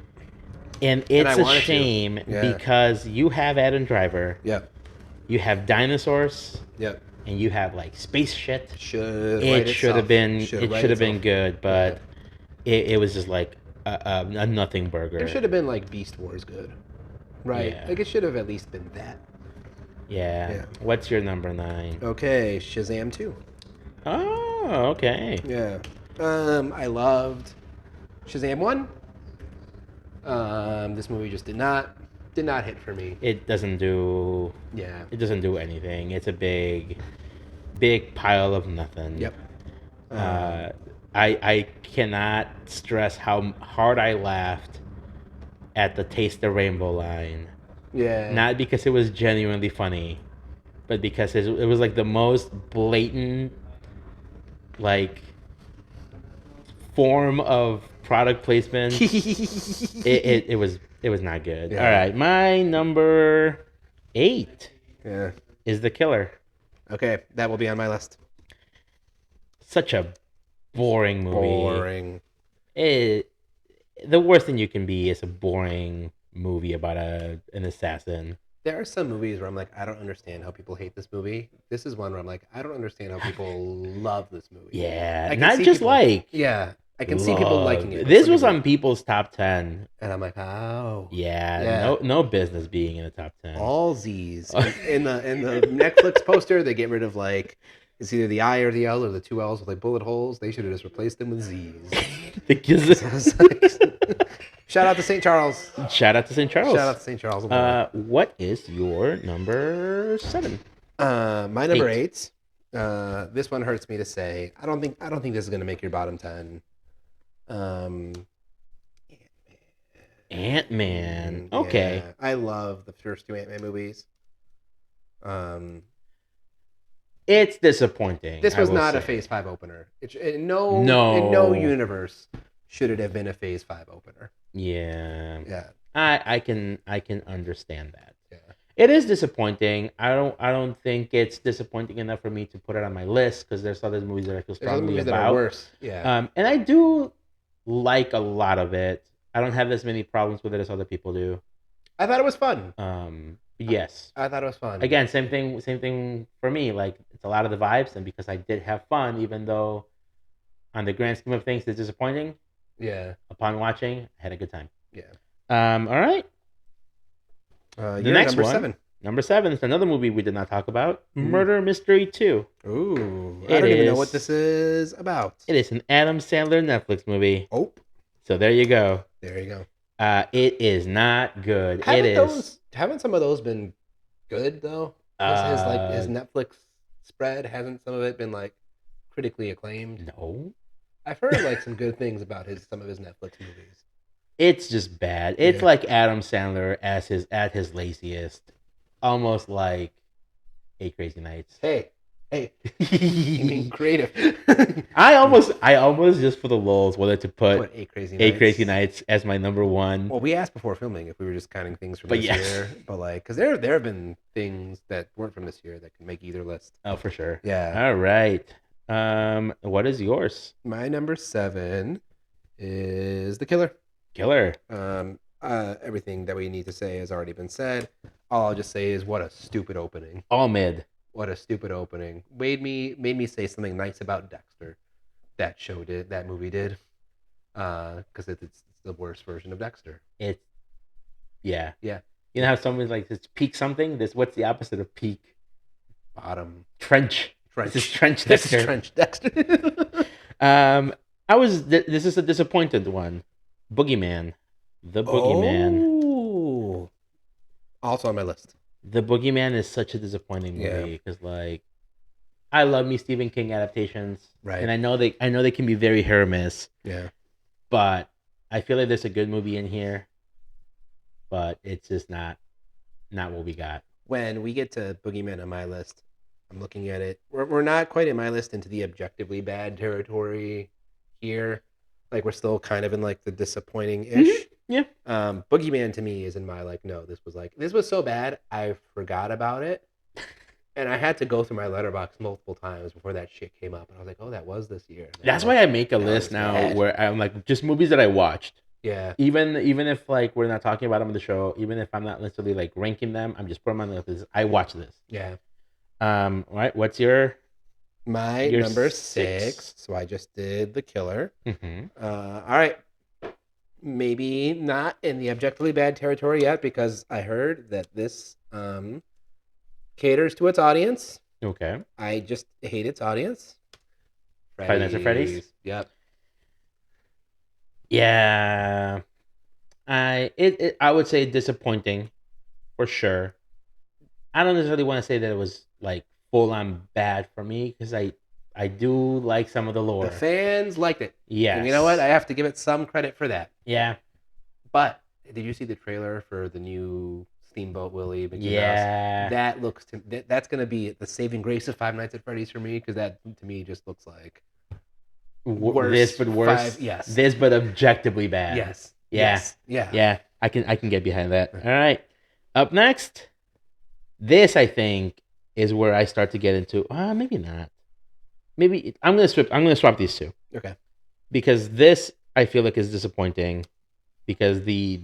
S2: And it's
S1: I
S2: a
S1: wanted to.
S2: shame
S1: Yeah.
S2: because you have Adam Driver,
S1: Yep.
S2: you have dinosaurs,
S1: Yep.
S2: and you have like space shit.
S1: Should
S2: Should have been good, but it was just like a nothing burger.
S1: It should have been like Beast Wars good. Right?
S2: Yeah.
S1: Like it should have at least been that.
S2: Yeah.
S1: Yeah.
S2: What's your number 9?
S1: Okay, Shazam 2.
S2: Oh, okay.
S1: Yeah. I loved Shazam 1. This movie just did not hit for me.
S2: It doesn't do
S1: Yeah.
S2: anything. It's a big pile of nothing.
S1: Yep.
S2: I cannot stress how hard I laughed at the Taste the Rainbow line.
S1: Yeah.
S2: Not because it was genuinely funny, but because it was like the most blatant, like, form of product placement. it was not good.
S1: Yeah.
S2: All right, my number 8
S1: Yeah.
S2: is The Killer.
S1: Okay, that will be on my list.
S2: Such a boring movie.
S1: Boring.
S2: The worst thing you can be is a boring movie about an assassin.
S1: There are some movies where I'm like, I don't understand how people hate this movie. This is one where I'm like, I don't understand how people love this movie.
S2: Yeah,
S1: I can
S2: not
S1: see
S2: just
S1: people-
S2: like.
S1: Yeah, I can see people liking it.
S2: This was on people's top 10.
S1: And I'm like, oh.
S2: Yeah,
S1: Yeah.
S2: no business being in the top 10.
S1: All Z's. In the Netflix poster, they get rid of like, it's either the I or the L or the 2 L's with like bullet holes. They should have just replaced them with Z's. So I was like, shout out to St. Charles.
S2: Shout out to St. Charles.
S1: Shout out to St. Charles.
S2: What is your number 7?
S1: My number 8. This one hurts me to say. I don't think this is gonna make your bottom 10.
S2: Ant-Man. Okay.
S1: Yeah, I love the first 2 Ant-Man movies.
S2: It's disappointing.
S1: This
S2: I
S1: was
S2: will
S1: not a
S2: say.
S1: Phase 5 opener. In no universe should it have been a Phase 5 opener.
S2: Yeah.
S1: Yeah.
S2: I can understand that.
S1: Yeah.
S2: It is disappointing. I don't think it's disappointing enough for me to put it on my list because there's other movies that I feel
S1: There's other
S2: strongly
S1: movies
S2: about.
S1: that are worse. Yeah.
S2: And I do like a lot of it. I don't have as many problems with it as other people do.
S1: I thought it was fun.
S2: Yes.
S1: I thought it was fun.
S2: Again, same thing for me. Like, it's a lot of the vibes, and because I did have fun, even though on the grand scheme of things it's disappointing,
S1: Yeah.
S2: upon watching, I had a good time.
S1: Yeah.
S2: All right.
S1: The
S2: next
S1: number
S2: one.
S1: 7.
S2: Number 7 is another movie we did not talk about, Murder Mystery 2.
S1: Ooh. I
S2: It
S1: don't even know
S2: is-
S1: what this is about.
S2: It is an Adam Sandler Netflix movie.
S1: Oh,
S2: So there you go.
S1: there you go.
S2: It is not good.
S1: Haven't some of those been good though? His Netflix spread, hasn't some of it been like critically acclaimed?
S2: No.
S1: I've heard like some good things about some of his Netflix movies.
S2: It's just bad. It's
S1: Yeah.
S2: like Adam Sandler at his laziest, almost like Eight Crazy Nights.
S1: Hey, hey, you mean creative?
S2: I almost just for the lulz wanted to put
S1: Put Eight Crazy
S2: Eight Crazy
S1: Nights.
S2: Nights as my number one.
S1: Well, we asked before filming if we were just counting things from
S2: But
S1: this
S2: yes.
S1: year, but like, because there have been things that weren't from this year that can make either list.
S2: Oh, for sure.
S1: Yeah.
S2: All right. What is yours?
S1: My number 7 is The Killer.
S2: Killer.
S1: Everything that we need to say has already been said. All I'll just say is what a stupid opening.
S2: All mid.
S1: What a stupid opening. Made me say something nice about Dexter. That movie did. Because it's the worst version of Dexter.
S2: It's yeah.
S1: Yeah.
S2: You know how someone's like this peak something? This what's the opposite of peak?
S1: Bottom.
S2: Trench.
S1: Trench.
S2: This is trench
S1: This
S2: Dexter.
S1: is Trench Dexter.
S2: This is a disappointed one. Boogeyman. The Boogeyman.
S1: Oh. Also on my list.
S2: The Boogeyman is such a disappointing
S1: Yeah.
S2: movie because like I love me Stephen King adaptations.
S1: Right.
S2: And I know they can be very hit or miss.
S1: Yeah.
S2: But I feel like there's a good movie in here. But it's just not what we got.
S1: When we get to Boogeyman on my list, I'm looking at it. We're not quite in my list into the objectively bad territory here. Like we're still kind of in like the disappointing ish.
S2: Yeah.
S1: Boogeyman to me is in my like no. This was so bad I forgot about it, and I had to go through my letterbox multiple times before that shit came up, and I was like, oh, that was this year.
S2: That's why I make a
S1: that
S2: list
S1: was
S2: now
S1: bad.
S2: where I'm like just movies that I watched.
S1: Yeah.
S2: Even if like we're not talking about them on the show, even if I'm not necessarily like ranking them, I'm just putting them on the list. I watch this.
S1: Yeah.
S2: All right. What's your your
S1: number
S2: six?
S1: 6? So I just did The Killer.
S2: Mm-hmm.
S1: All right. Maybe not in the objectively bad territory yet because I heard that this caters to its audience.
S2: Okay.
S1: I just hate its audience.
S2: Five Nights at Freddy's?
S1: Yep.
S2: Yeah. I would say disappointing for sure. I don't necessarily want to say that it was like full on bad for me because I do like some of the lore.
S1: The fans liked it.
S2: Yes.
S1: And you know what? I have to give it some credit for that.
S2: Yeah.
S1: But did you see the trailer for the new Steamboat Willie Mickey Mouse?
S2: Yeah.
S1: That looks that's going to be the saving grace of Five Nights at Freddy's for me because that to me just looks like worse.
S2: This but worse.
S1: Yes.
S2: This but objectively bad.
S1: Yes.
S2: Yeah.
S1: Yes. Yeah.
S2: Yeah. I can get behind that. All right. Up next, this I think is where I start to get into. Maybe not. Maybe I'm gonna swap these two.
S1: Okay.
S2: Because this I feel like is disappointing because the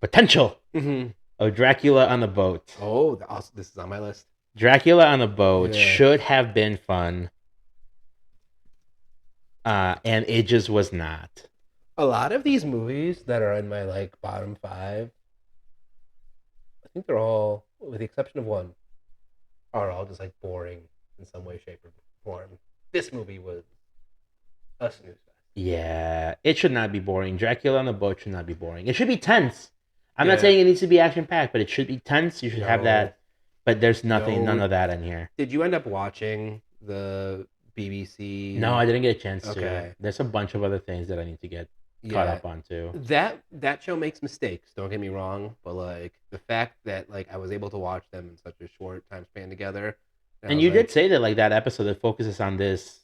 S2: potential
S1: Mm-hmm.
S2: of Dracula on the boat.
S1: Oh, this is on my list.
S2: Dracula on the boat
S1: Yeah.
S2: should have been fun. And it just was not.
S1: A lot of these movies that are in my like bottom 5, I think they're all, with the exception of one, are all just like boring in some way, shape, or form. This movie was a snooze fest.
S2: Yeah, it should not be boring. Dracula on the boat should not be boring. It should be tense. I'm
S1: Yeah.
S2: not saying it needs to be action packed, but it should be tense. You should have
S1: No.
S2: that. But there's nothing,
S1: No.
S2: none of that in here.
S1: Did you end up watching the BBC?
S2: No, I didn't get a chance to.
S1: Okay.
S2: There's a bunch of other things that I need to get caught up on too.
S1: That show makes mistakes. Don't get me wrong, but like the fact that like I was able to watch them in such a short time span together, I
S2: And
S1: was
S2: you
S1: like,
S2: did say that like that episode that focuses on this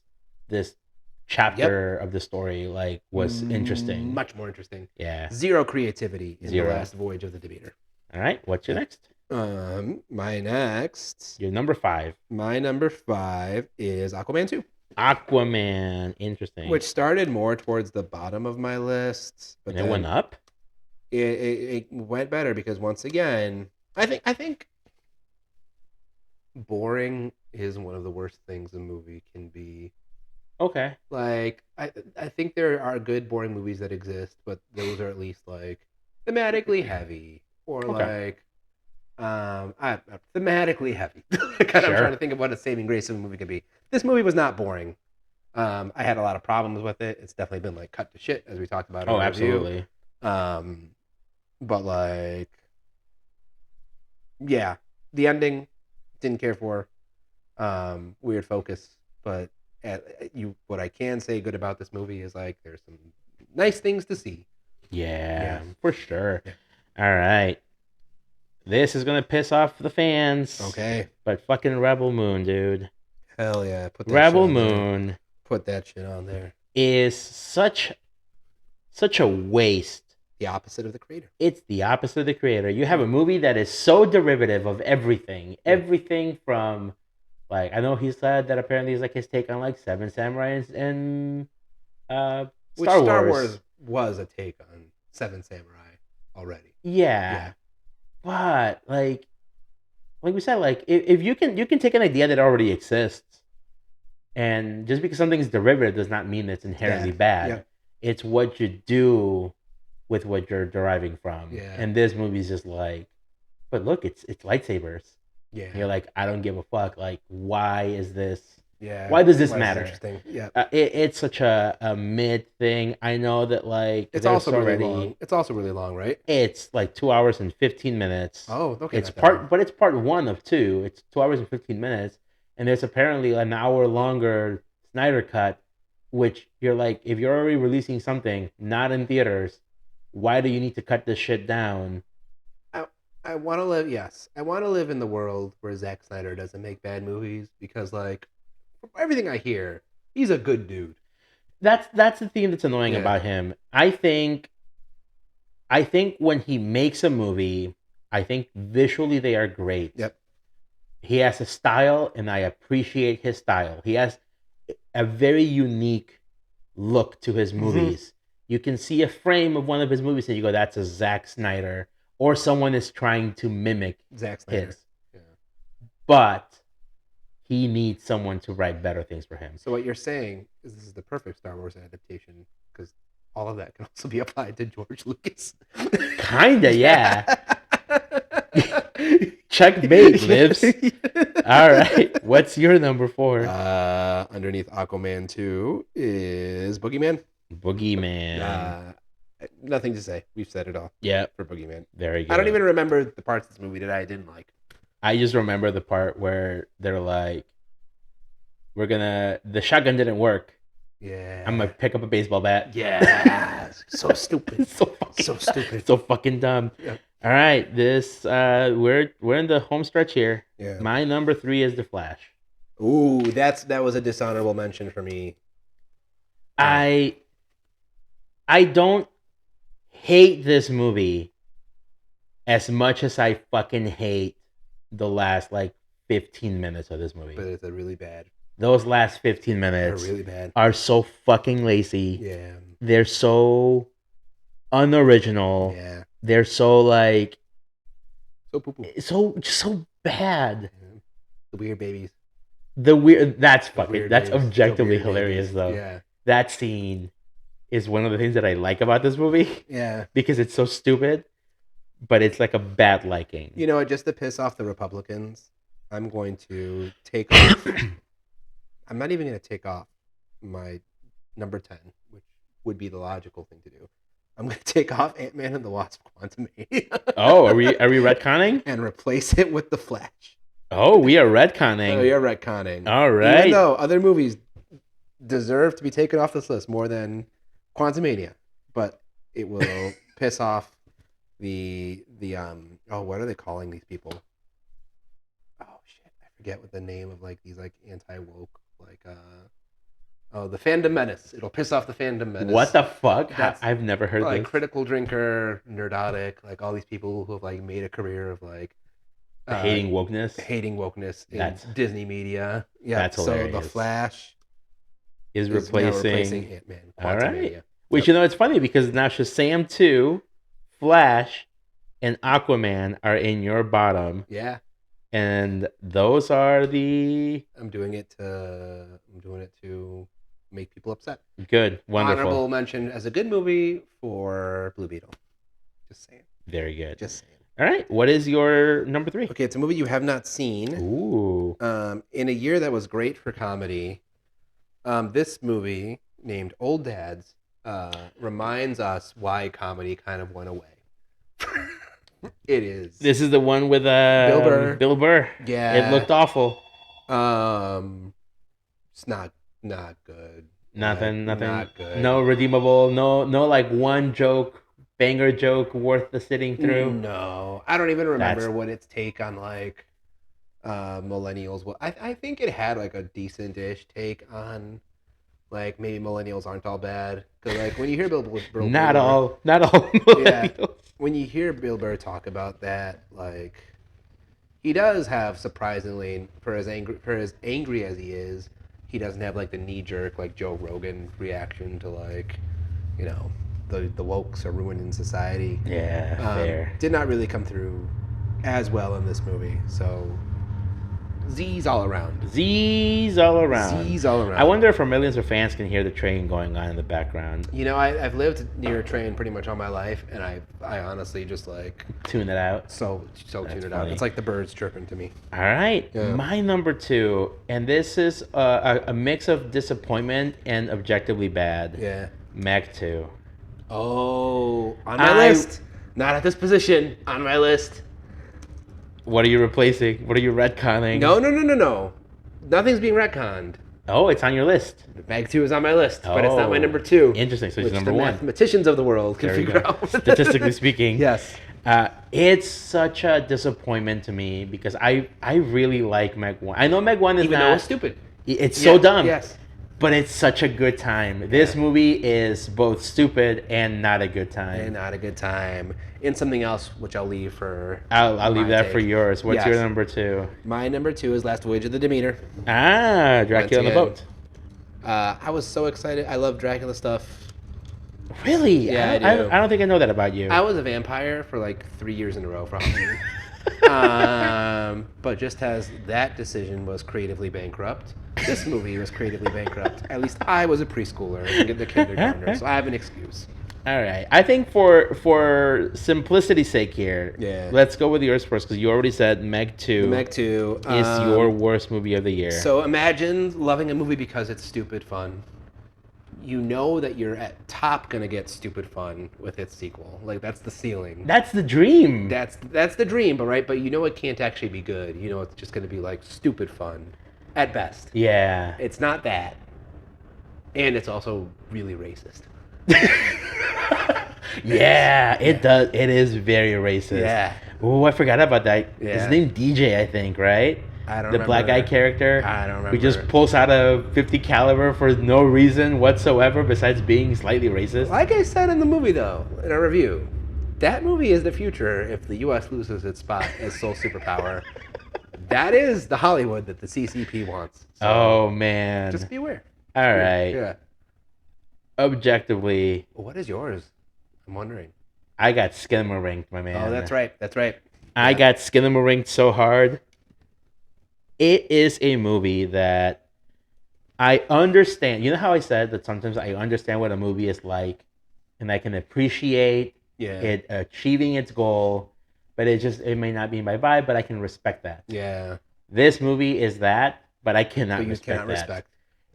S2: chapter of the story like was interesting.
S1: much more interesting.
S2: Yeah.
S1: Zero creativity in
S2: Zero.
S1: the last voyage of the Demeter.
S2: All right. What's your next?
S1: My next,
S2: Your number 5.
S1: my number 5 is Aquaman 2,
S2: Aquaman. Interesting.
S1: which started more towards the bottom of my list, but
S2: and it
S1: then
S2: went up.
S1: it went better because once again, I think boring is one of the worst things a movie can be.
S2: Okay.
S1: Like I think there are good boring movies that exist, but those are at least like thematically heavy or
S2: Okay.
S1: like thematically heavy. Kind of
S2: Sure.
S1: trying to think of what a saving grace of a movie could be. This movie was not boring. I had a lot of problems with it. It's definitely been like cut to shit as we talked about. in
S2: Oh,
S1: our review.
S2: absolutely.
S1: But like, yeah, the ending didn't care for. Weird focus, but What I can say good about this movie is like there's some nice things to see.
S2: Yeah,
S1: Yeah.
S2: for sure.
S1: Yeah.
S2: All right. This is gonna piss off the fans.
S1: Okay.
S2: But fucking Rebel Moon, dude.
S1: Hell yeah. Put that shit
S2: Rebel
S1: on there.
S2: Moon
S1: Put that shit on there.
S2: is such a waste.
S1: The opposite of the creator.
S2: It's the opposite of the creator. You have a movie that is so derivative of everything.
S1: Yeah.
S2: Everything from like I know he said that apparently is like his take on like Seven Samurai and
S1: Which
S2: Star Wars.
S1: was a take on Seven Samurai already.
S2: Yeah. But like we said, like if you can take an idea that already exists, and just because something's derivative does not mean it's inherently bad.
S1: Yeah.
S2: It's what you do with what you're deriving from.
S1: Yeah.
S2: And this movie's just like, but look, it's lightsabers.
S1: Yeah.
S2: And you're like, I don't give a fuck. Like, why is this?
S1: Yeah.
S2: Why does this matter?
S1: Interesting. Yeah.
S2: It's such a mid thing. I know that like
S1: It's also really long. It's also really long, right?
S2: It's like 2 hours and 15 minutes.
S1: Oh, okay.
S2: It's but it's part one of two. It's 2 hours and 15 minutes, and there's apparently an hour longer Snyder cut, which you're like, if you're already releasing something not in theaters, why do you need to cut this shit down?
S1: I want to live. Yes, I want to live in the world where Zack Snyder doesn't make bad movies because, like, from everything I hear, he's a good dude.
S2: That's the thing that's annoying about him. I think when he makes a movie, I think visually they are great.
S1: Yep.
S2: He has a style, and I appreciate his style. He has a very unique look to his movies. Mm-hmm. You can see a frame of one of his movies and you go, that's a Zack Snyder. Or someone is trying to mimic
S1: Zack Snyder.
S2: His. Yeah. But he needs someone to write better things for him.
S1: So what you're saying is this is the perfect Star Wars adaptation because all of that can also be applied to George Lucas.
S2: Kinda, yeah. Checkmate, Lives. All right. What's your number 4?
S1: Underneath Aquaman 2 is Boogeyman.
S2: Boogeyman.
S1: Nothing to say. We've said it all.
S2: Yeah.
S1: For Boogeyman.
S2: Very good.
S1: I don't even remember the parts of this movie that I didn't like.
S2: I just remember the part where they're like, the shotgun didn't work.
S1: Yeah.
S2: I'm going to pick up a baseball bat.
S1: Yeah. So stupid. So stupid.
S2: So fucking dumb. Yeah. All right. This, we're in the home stretch here.
S1: Yeah.
S2: My number 3 is The Flash.
S1: Ooh, that was a dishonorable mention for me.
S2: I don't hate this movie as much as I fucking hate the last like 15 minutes of this movie.
S1: But it's really bad.
S2: Those last 15 minutes
S1: really bad.
S2: Are so fucking lazy.
S1: Yeah.
S2: They're so unoriginal.
S1: Yeah.
S2: They're so like
S1: so poo-poo.
S2: So bad.
S1: Yeah. The weird babies.
S2: That's objectively hilarious
S1: babies.
S2: though.
S1: Yeah.
S2: That scene is one of the things that I like about this movie.
S1: Yeah.
S2: Because it's so stupid, but it's like a bad liking.
S1: You know what? Just to piss off the Republicans, I'm going to take off. I'm not even going to take off my number 10, which would be the logical thing to do. I'm going to take off Ant-Man and the Wasp: Quantumania.
S2: Oh, are we retconning?
S1: And replace it with The Flash.
S2: Oh, we are retconning.
S1: Oh, you're retconning.
S2: All right.
S1: Even though other movies deserve to be taken off this list more than Quantumania, but it will piss off the what are they calling these people? Oh shit, I forget what the name of like these like anti-woke like the fandom menace. It'll piss off the fandom menace.
S2: What the fuck? I've never heard
S1: like
S2: this.
S1: Critical Drinker, Nerdotic, like all these people who have like made a career of like
S2: hating wokeness
S1: in Disney media. Yeah,
S2: that's hilarious.
S1: So the Flash
S2: is replacing
S1: Ant-Man.
S2: All right. Which, it's funny because now Shazam 2, Flash, and Aquaman are in your bottom.
S1: Yeah.
S2: And those are the...
S1: I'm doing it to make people upset.
S2: Good. Wonderful.
S1: Honorable mention as a good movie for Blue Beetle. Just saying.
S2: Very good.
S1: Just saying.
S2: All right. What is your number 3?
S1: Okay, it's a movie you have not seen.
S2: Ooh.
S1: In a year that was great for comedy, this movie named Old Dads reminds us why comedy kind of went away. It is.
S2: This is the one with
S1: Bill Burr.
S2: Bill Burr.
S1: Yeah.
S2: It looked awful.
S1: It's not Not good. Like,
S2: Nothing.
S1: not good.
S2: No redeemable. No like one joke, banger joke worth the sitting through.
S1: No, I don't even remember
S2: That's
S1: what its take on like millennials. Well, I think it had like a decent-ish take on like maybe millennials aren't all bad because like when you hear Bill Burr,
S2: not all
S1: yeah,
S2: millennials.
S1: when you hear Bill Burr talk about that, like he does have surprisingly for as angry as he is, he doesn't have like the knee jerk like Joe Rogan reaction to like you know the wokes are ruining society.
S2: Yeah, fair.
S1: Did not really come through as well in this movie. So Z's all around.
S2: Z's all around.
S1: Z's all around.
S2: I wonder if our millions of fans can hear the train going on in the background.
S1: You know, I've lived near a train pretty much all my life, and I honestly just like
S2: Tune it out.
S1: so tune it out.
S2: funny.
S1: It's like the birds chirping to me.
S2: All right,
S1: Yeah.
S2: my number 2, and this is a mix of disappointment and objectively bad.
S1: Yeah.
S2: Meg 2.
S1: Oh, on my list. Not at this position. On my list.
S2: What are you replacing? What are you retconning?
S1: No. Nothing's being retconned.
S2: Oh, it's on your list.
S1: Mag 2 is on my list, but it's not my
S2: Oh,
S1: number 2.
S2: Interesting. So it's
S1: Which
S2: number
S1: the
S2: 1.
S1: mathematicians of the world can
S2: There we
S1: figure
S2: go.
S1: out.
S2: Statistically speaking.
S1: Yes.
S2: It's such a disappointment to me because I really like Meg 1. I know Meg 1 is
S1: Even
S2: not...
S1: though it's stupid.
S2: It's so dumb.
S1: Yes.
S2: But it's such a good time. This movie is both stupid and not a good time.
S1: And not a good time. In something else, which I'll leave for.
S2: I'll leave
S1: my
S2: that
S1: take.
S2: for yours. What's
S1: Yes.
S2: your number 2?
S1: My number 2 is Last Voyage of the Demeter.
S2: Ah, Dracula on the
S1: Once
S2: boat.
S1: I was so excited. I love Dracula stuff.
S2: Really?
S1: Yeah,
S2: I
S1: I do.
S2: don't think I know that about you.
S1: I was a vampire for like 3 years in a row for Halloween. But just as that decision was creatively bankrupt, this movie was creatively bankrupt. At least I was a preschooler and the kindergartner, so I have an excuse.
S2: All right. I think for simplicity's sake here,
S1: Yeah.
S2: let's go with yours first because you already said Meg 2
S1: Meg 2
S2: is your worst movie of the year.
S1: So imagine loving a movie because it's stupid fun. You know that you're at top gonna get stupid fun with its sequel. Like that's the ceiling.
S2: That's the dream.
S1: That's the dream, but you know it can't actually be good. You know it's just gonna be like stupid fun, at best.
S2: Yeah.
S1: It's not that, and it's also really racist.
S2: Yeah, it does. It is very racist.
S1: Yeah.
S2: Oh, I forgot about that.
S1: Yeah.
S2: His name DJ, I think, right?
S1: I don't
S2: The
S1: remember.
S2: black guy character.
S1: I don't
S2: Who just
S1: remember.
S2: pulls out a 50 caliber for no reason whatsoever besides being slightly racist.
S1: Like I said in the movie, though, in a review, that movie is the future if the U.S. loses its spot as sole superpower. That is the Hollywood that the CCP wants. So
S2: Oh man.
S1: just be aware.
S2: All right.
S1: Yeah.
S2: Objectively,
S1: What is yours? I'm wondering.
S2: I got Skinamarink, my man.
S1: Oh, that's right. That's right.
S2: I
S1: Yeah.
S2: got Skinamarink so hard. It is a movie that I understand. You know how I said that sometimes I understand what a movie is like and I can appreciate
S1: Yeah.
S2: it achieving its goal, but it may not be my vibe, but I can respect that.
S1: Yeah.
S2: This movie is that, but I cannot
S1: But you
S2: respect
S1: cannot
S2: that.
S1: respect.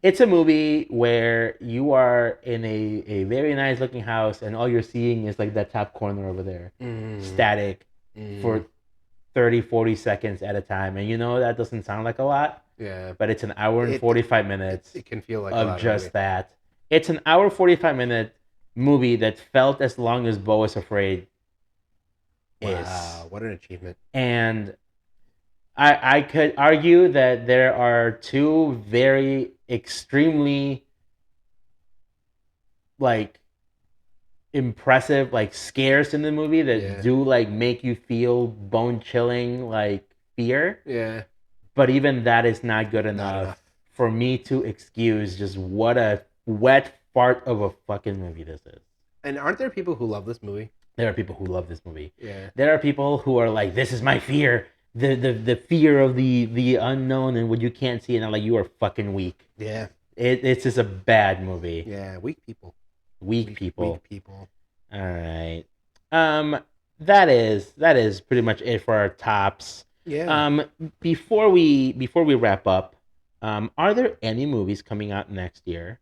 S2: It's a movie where you are in a very nice looking house and all you're seeing is like that top corner over there. Static for 30, 40 seconds at a time. And you know that doesn't sound like a lot,
S1: Yeah.
S2: but it's an hour and
S1: It-
S2: 45 minutes
S1: It can feel like a
S2: of
S1: lot
S2: just
S1: movie.
S2: that. It's an hour 45-minute movie that felt as long as Beau is Afraid is.
S1: Wow, what an achievement.
S2: And I could argue that there are two very extremely like impressive like scares in the movie that
S1: Yeah.
S2: do like make you feel bone chilling like fear,
S1: Yeah.
S2: but even that is not good
S1: Not
S2: enough
S1: enough.
S2: for me to excuse just what a wet fart of a fucking movie this is.
S1: And aren't there people who love this movie?
S2: There are people who love this movie.
S1: Yeah.
S2: There are people who are like, this is my fear. The fear of the unknown and what you can't see, and I'm like, you are fucking weak.
S1: Yeah.
S2: It's just a bad movie.
S1: Yeah. Weak people.
S2: Weak people.
S1: Weak people.
S2: All right. That is pretty much it for our tops.
S1: Yeah.
S2: Before we wrap up, are there any movies coming out next year?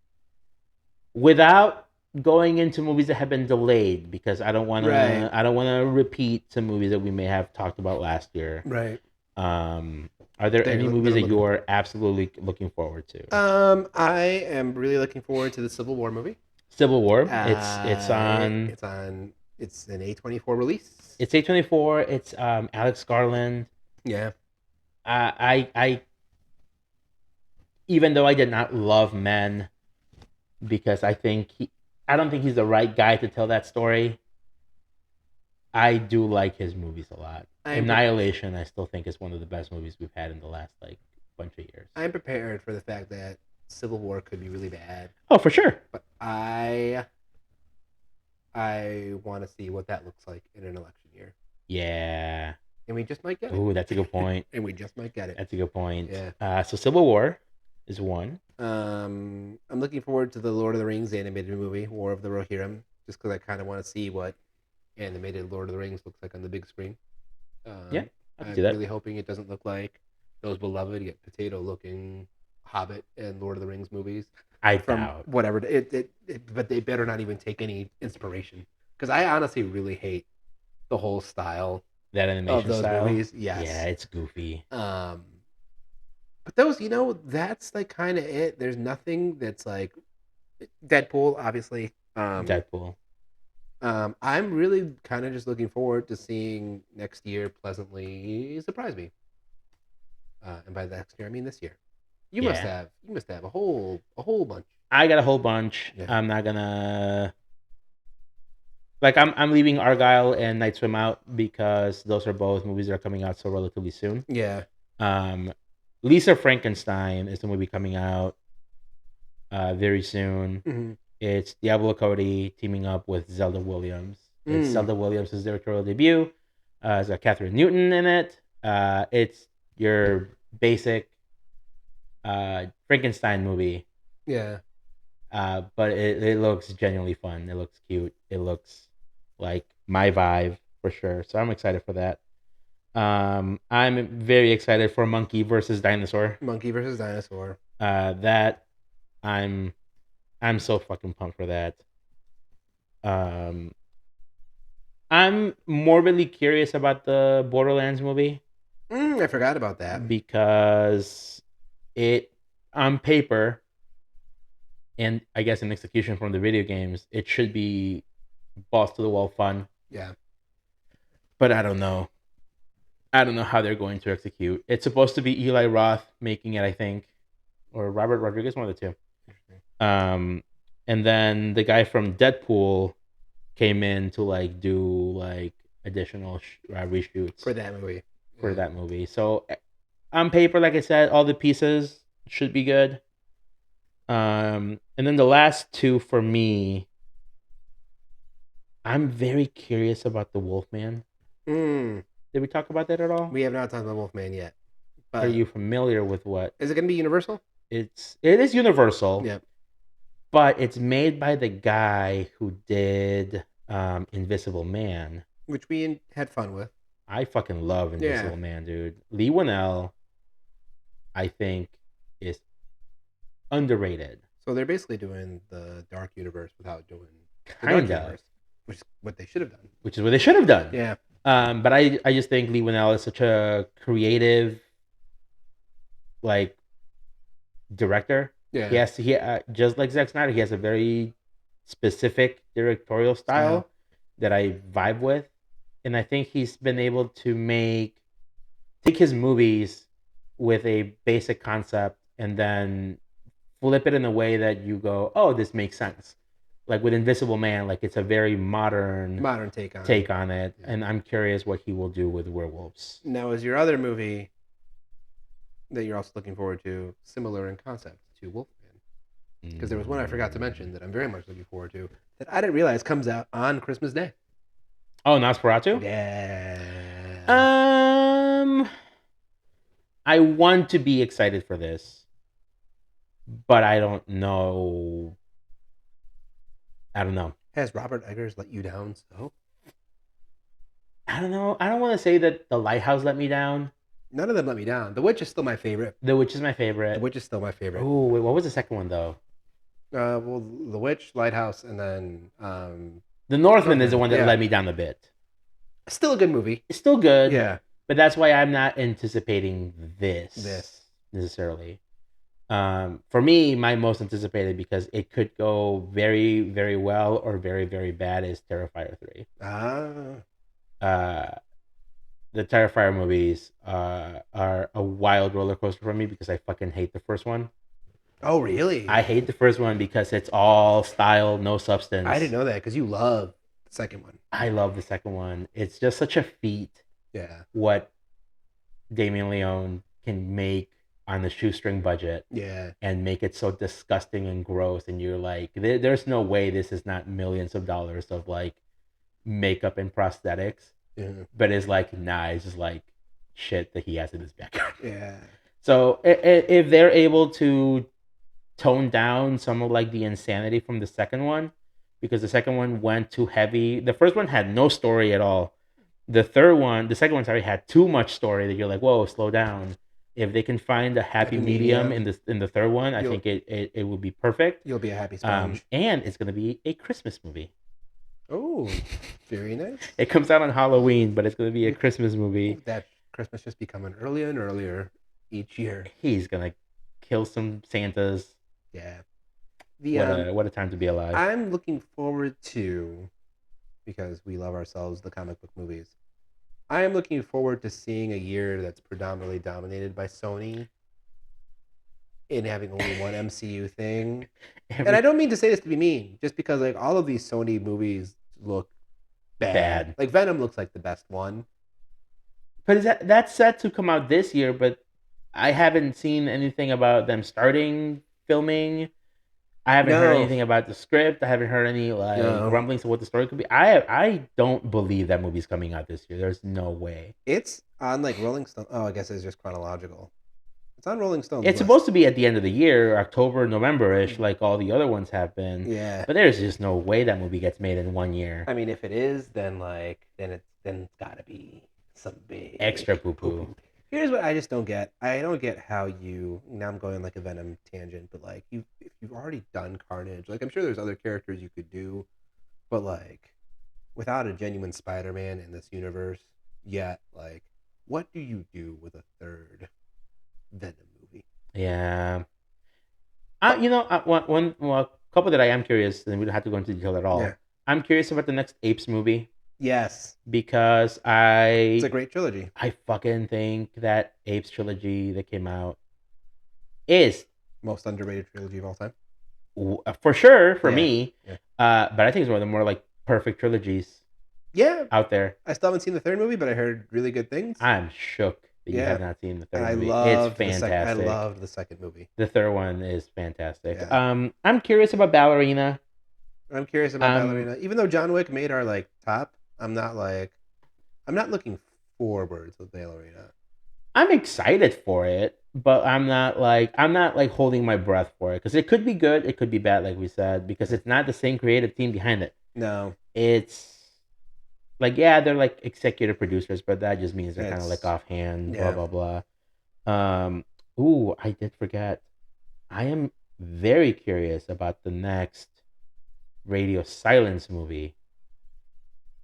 S2: Without going into movies that have been delayed, because I don't want
S1: Right.
S2: to repeat some movies that we may have talked about last year.
S1: Right.
S2: Are there any
S1: that
S2: movies
S1: I'm
S2: that
S1: looking
S2: you're
S1: for.
S2: absolutely looking forward to?
S1: I am really looking forward to the Civil War movie.
S2: Civil War. It's
S1: Uh,
S2: on.
S1: it's on. It's an A24 release.
S2: It's A24. It's Alex Garland.
S1: Yeah.
S2: I even though I did not love Men because I don't think he's the right guy to tell that story. I do like his movies a lot.
S1: I'm pre-
S2: Annihilation, I still think is one of the best movies we've had in the last like bunch of years.
S1: I'm prepared for the fact that Civil War could be really bad,
S2: Oh, for sure.
S1: but I want to see what that looks like in an election year,
S2: Yeah.
S1: and we just might get it.
S2: Ooh, that's a good point.
S1: And we just might get it.
S2: That's a good point.
S1: Yeah.
S2: So Civil War is one.
S1: I'm looking forward to the Lord of the Rings animated movie, War of the Rohirrim, just because I kind of want to see what animated Lord of the Rings looks like on the big screen.
S2: Yeah, I can
S1: I'm
S2: do that.
S1: really hoping it doesn't look like those beloved yet potato-looking Hobbit and Lord of the Rings movies
S2: I
S1: from
S2: doubt.
S1: whatever. But they better not even take any inspiration because I honestly really hate the whole style
S2: That
S1: of
S2: animation
S1: those
S2: style.
S1: movies. Yes.
S2: Yeah, it's goofy.
S1: But those, that's like kind of it. There's nothing that's like Deadpool, obviously.
S2: Deadpool.
S1: I'm really kind of just looking forward to seeing next year pleasantly surprise me. And by next year, I mean this year. You must
S2: Yeah.
S1: have a whole bunch.
S2: I got a whole bunch.
S1: Yeah.
S2: I'm not gonna like I'm leaving Argyle and Night Swim out because those are both movies that are coming out so relatively soon.
S1: Yeah.
S2: Lisa Frankenstein is the movie coming out very soon.
S1: Mm-hmm.
S2: It's Diablo Cody teaming up with Zelda Williams. It's
S1: Mm.
S2: Zelda Williams' directorial debut. It's got Catherine Newton in it. It's your basic Frankenstein movie.
S1: Yeah.
S2: But it looks genuinely fun. It looks cute. It looks like my vibe for sure. So I'm excited for that. I'm very excited for Monkey versus Dinosaur.
S1: Monkey versus Dinosaur.
S2: That I'm so fucking pumped for that. I'm morbidly curious about the Borderlands movie
S1: I forgot about that.
S2: because it on paper and I guess in execution from the video games, it should be balls to the wall fun.
S1: Yeah.
S2: But I don't know. I don't know how they're going to execute. It's supposed to be Eli Roth making it, I think, or Robert Rodriguez, one of the two. And then the guy from Deadpool came in to like do like additional reshoots
S1: For that movie.
S2: for that movie. So on paper, like I said, all the pieces should be good. And then the last two for me, I'm very curious about the Wolfman.
S1: Mm.
S2: Did we talk about that at all?
S1: We have not talked about Wolfman yet. But
S2: Are you familiar with what?
S1: Is it going to be Universal?
S2: It is Universal.
S1: Yeah.
S2: But it's made by the guy who did Invisible Man,
S1: which we had fun with.
S2: I fucking love Invisible Man, dude. Lee Winnell, I think, is underrated.
S1: So they're basically doing the Dark Universe without doing the Dark
S2: Kind of.
S1: Universe, which is what they should have done.
S2: Which is what they should have done.
S1: Yeah.
S2: But I just think Lee Winnell is such a creative, like, director.
S1: Yeah.
S2: He just like Zack Snyder, he has a very specific directorial style that I vibe with, and I think he's been able to take his movies with a basic concept and then flip it in a way that you go, oh, this makes sense. Like with Invisible Man, like it's a very modern
S1: take
S2: on it, yeah. And I'm curious what he will do with werewolves.
S1: Now, is your other movie that you're also looking forward to similar in concept to Wolfman? Because there was one I forgot to mention that I'm very much looking forward to that I didn't realize comes out on Christmas Day.
S2: Oh, Nosferatu?
S1: Yeah.
S2: I want to be excited for this, but I don't know.
S1: Has Robert Eggers let you down so?
S2: I don't know. I don't want to say that The Lighthouse let me down.
S1: None of them let me down. The Witch is still my favorite.
S2: The Witch is my favorite.
S1: Oh,
S2: wait, what was the second one though?
S1: Well, The Witch, Lighthouse, and then
S2: The Northman is the one that let me down a bit.
S1: Still a good movie.
S2: It's still good.
S1: Yeah.
S2: but that's why I'm not anticipating
S1: This.
S2: this necessarily. For me, my most anticipated, because it could go very, very well or very, very bad, is Terrifier 3.
S1: Ah.
S2: Uh, the Terrifier movies are a wild roller coaster for me because I fucking hate the first one.
S1: Oh, really?
S2: I hate the first one because it's all style, no
S1: I didn't
S2: substance.
S1: know that because you love the second one.
S2: I love the second one. It's just such a feat
S1: Yeah.
S2: what Damien Leone can make on the shoestring budget
S1: Yeah.
S2: and make it so disgusting and gross. And you're like, there's no way this is not millions of dollars of like makeup and prosthetics,
S1: Yeah.
S2: but it's like, nah, it's just like shit that he has in his backyard.
S1: Yeah.
S2: So if they're able to tone down some of like the insanity from the second one, because the second one went too heavy. The first one had no story at all. The second one, sorry, had too much story that you're like, whoa, slow down. If they can find a happy
S1: Happy
S2: medium in
S1: medium.
S2: the third one, I
S1: You'll
S2: think it would be perfect.
S1: you'll be a happy sponge.
S2: And it's gonna be a Christmas movie.
S1: Oh, very nice.
S2: It comes out on Halloween, but it's gonna be a Christmas movie.
S1: That Christmas just becoming earlier and earlier each year.
S2: He's gonna kill some Santas.
S1: Yeah. The
S2: What a time to be alive.
S1: I'm looking forward to, because we love ourselves the comic book movies. I am looking forward to seeing a year that's predominantly dominated by Sony in having only one MCU thing. And I don't mean to say this to be mean, just because like all of these Sony movies look bad.
S2: Bad.
S1: Like Venom looks like the best one.
S2: But is that's set to come out this year? But I haven't seen anything about them starting filming. I haven't heard
S1: No.
S2: anything about the script. I haven't heard any like
S1: No.
S2: rumblings of what the story could be. I don't believe that movie's coming out this year. There's no way.
S1: It's on like Rolling Stone. Oh, I guess it's just chronological. It's on Rolling Stone's
S2: It's
S1: list.
S2: supposed to be at the end of the year, October, November ish, like all the other ones have been.
S1: Yeah.
S2: But there's just no way that movie gets made in 1 year.
S1: I mean, if it is, then it's gotta be some big
S2: Extra poo poo.
S1: Here's what I just don't get. I don't get how you. Now I'm going like a Venom tangent, but like if you've already done Carnage, like I'm sure there's other characters you could do, but like without a genuine Spider-Man in this universe yet, like what do you do with a third Venom movie?
S2: Yeah. A couple that I am curious, and we don't have to go into detail at all.
S1: Yeah.
S2: I'm curious about the next Apes movie
S1: Yes,
S2: because
S1: it's a great trilogy.
S2: I fucking think that Apes trilogy that came out is
S1: Most underrated trilogy of all time.
S2: for sure for
S1: Yeah,
S2: me.
S1: yeah.
S2: But I think it's one of the more like perfect trilogies
S1: Yeah,
S2: out there.
S1: I still haven't seen the third movie, but I heard really good things.
S2: I'm shook that you
S1: Yeah.
S2: have not seen the third
S1: And I
S2: movie.
S1: loved
S2: It's fantastic.
S1: I loved the second movie.
S2: The third one is fantastic.
S1: Yeah.
S2: I'm curious about Ballerina.
S1: I'm curious about
S2: Um,
S1: Ballerina. Even though John Wick made our like top, I'm not looking forward to Ballerina.
S2: I'm excited for it, but I'm not like holding my breath for it because it could be good, it could be bad, like we said, because it's not the same creative team behind it.
S1: No,
S2: It's like, yeah, they're like executive producers, but that just means they're kind of
S1: It's-
S2: like offhand,
S1: yeah.
S2: blah blah blah. Ooh, I did forget. I am very curious about the next Radio Silence movie.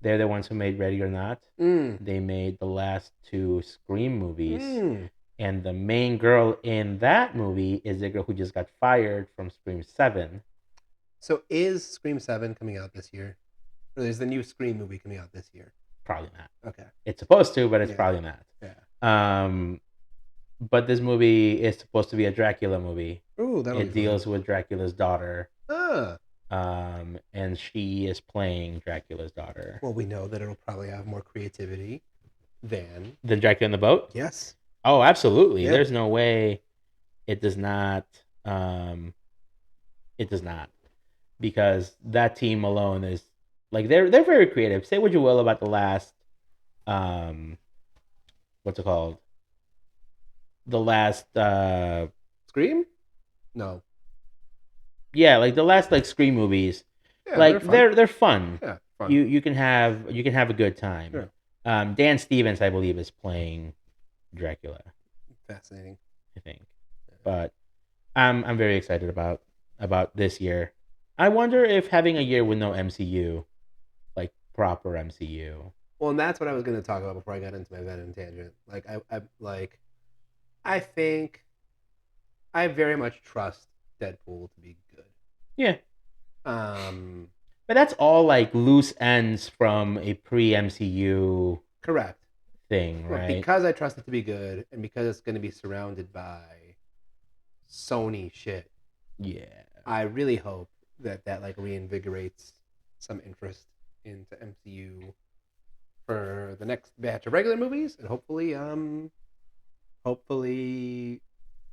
S2: They're the ones who made Ready or Not.
S1: Mm.
S2: They made the last two Scream movies.
S1: Mm.
S2: And the main girl in that movie is the girl who just got fired from Scream 7.
S1: So is Scream 7 coming out this year? Or is the new Scream movie coming out this year?
S2: Probably not.
S1: Okay.
S2: It's supposed to, but it's
S1: Yeah.
S2: probably not.
S1: Yeah.
S2: But this movie is supposed to be a Dracula movie.
S1: Ooh, that'll
S2: It
S1: be
S2: deals
S1: fun.
S2: with Dracula's daughter.
S1: Ah.
S2: And she is playing Dracula's daughter.
S1: Well, we know that it'll probably have more creativity than.
S2: The Dracula in the boat?
S1: Yes.
S2: Oh, absolutely.
S1: Yeah.
S2: There's no way it does not. It does not, because that team alone is like they're very creative. Say what you will about the last, what's it called? The last,
S1: Scream? No.
S2: yeah, like the last like Scream movies.
S1: Yeah,
S2: Like
S1: fun.
S2: they're fun.
S1: Yeah, fun.
S2: You can have a good time.
S1: Yeah.
S2: Dan Stevens, I believe, is playing Dracula.
S1: Fascinating.
S2: I think, but I'm very excited about this year. I wonder if having a year with no MCU, like proper MCU,
S1: Well, and that's what I was going to talk about before I got into my Venom tangent. I think I very much trust Deadpool to be good.
S2: Yeah,
S1: Um,
S2: but that's all like loose ends from a pre MCU
S1: correct.
S2: thing,
S1: But
S2: right?
S1: because I trust it to be good, and because it's going to be surrounded by Sony shit,
S2: Yeah.
S1: I really hope that like reinvigorates some interest into MCU for the next batch of regular movies, and hopefully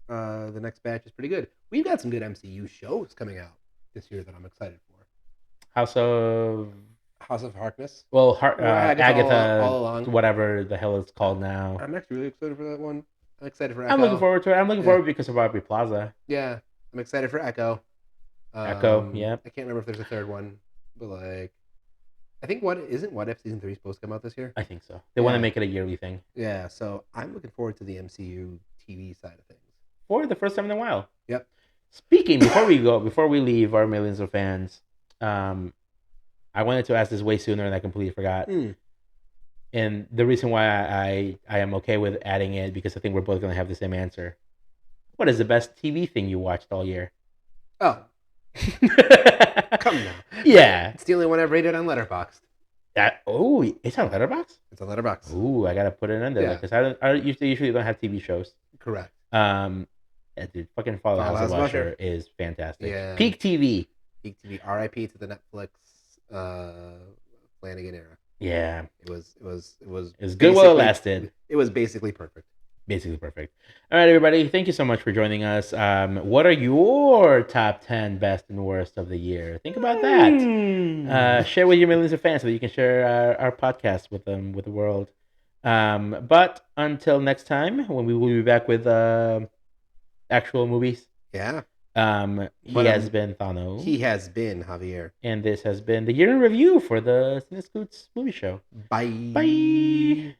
S1: the next batch is pretty good. We've got some good MCU shows coming out this year that I'm excited for.
S2: House of
S1: House of Harkness,
S2: well,
S1: or Agatha
S2: Agatha,
S1: all along.
S2: whatever the hell it's called now.
S1: I'm actually really excited for that one. I'm excited for
S2: I'm looking
S1: Echo.
S2: forward to it. I'm looking
S1: Yeah,
S2: forward because of Aubrey Plaza.
S1: yeah. I'm excited for Echo.
S2: Echo, yep,
S1: I can't remember if there's a third one, but like, I think What If season 3 supposed to come out this year?
S2: I think so. They want to
S1: Yeah,
S2: make it a yearly thing
S1: yeah. So I'm looking forward to the MCU TV side of things.
S2: for the first time in a while.
S1: Yep.
S2: Speaking before we leave our millions of fans, um, I wanted to ask this way sooner and I completely forgot.
S1: Mm.
S2: And the reason why I am okay with adding it because I think we're both gonna have the same answer. What is the best TV thing you watched all year?
S1: Oh, come now.
S2: Yeah.
S1: It's the only one I've rated on Letterboxd.
S2: It's on Letterbox.
S1: It's on Letterboxd.
S2: Ooh, I gotta put it in there
S1: Yeah.
S2: because I usually don't have TV shows.
S1: Correct.
S2: Yeah, dude, fucking Follow the
S1: Follow
S2: House of Usher is fantastic.
S1: Yeah.
S2: Peak TV.
S1: Peak TV. R.I.P. to the Netflix Flanagan era.
S2: Yeah,
S1: It was
S2: it was good while it
S1: basically-
S2: lasted.
S1: It was basically perfect.
S2: Basically perfect. All right, everybody. Thank you so much for joining us. What are your top 10 best and worst of the year? Think about that. Share with your millions of fans so that you can share our podcast with them, with the world. But until next time, when we will be back with actual movies.
S1: Yeah.
S2: He
S1: But,
S2: has been Thano.
S1: He has been Javier.
S2: And this has been the year in review for the Cine-Scoots movie show.
S1: Bye.
S2: Bye.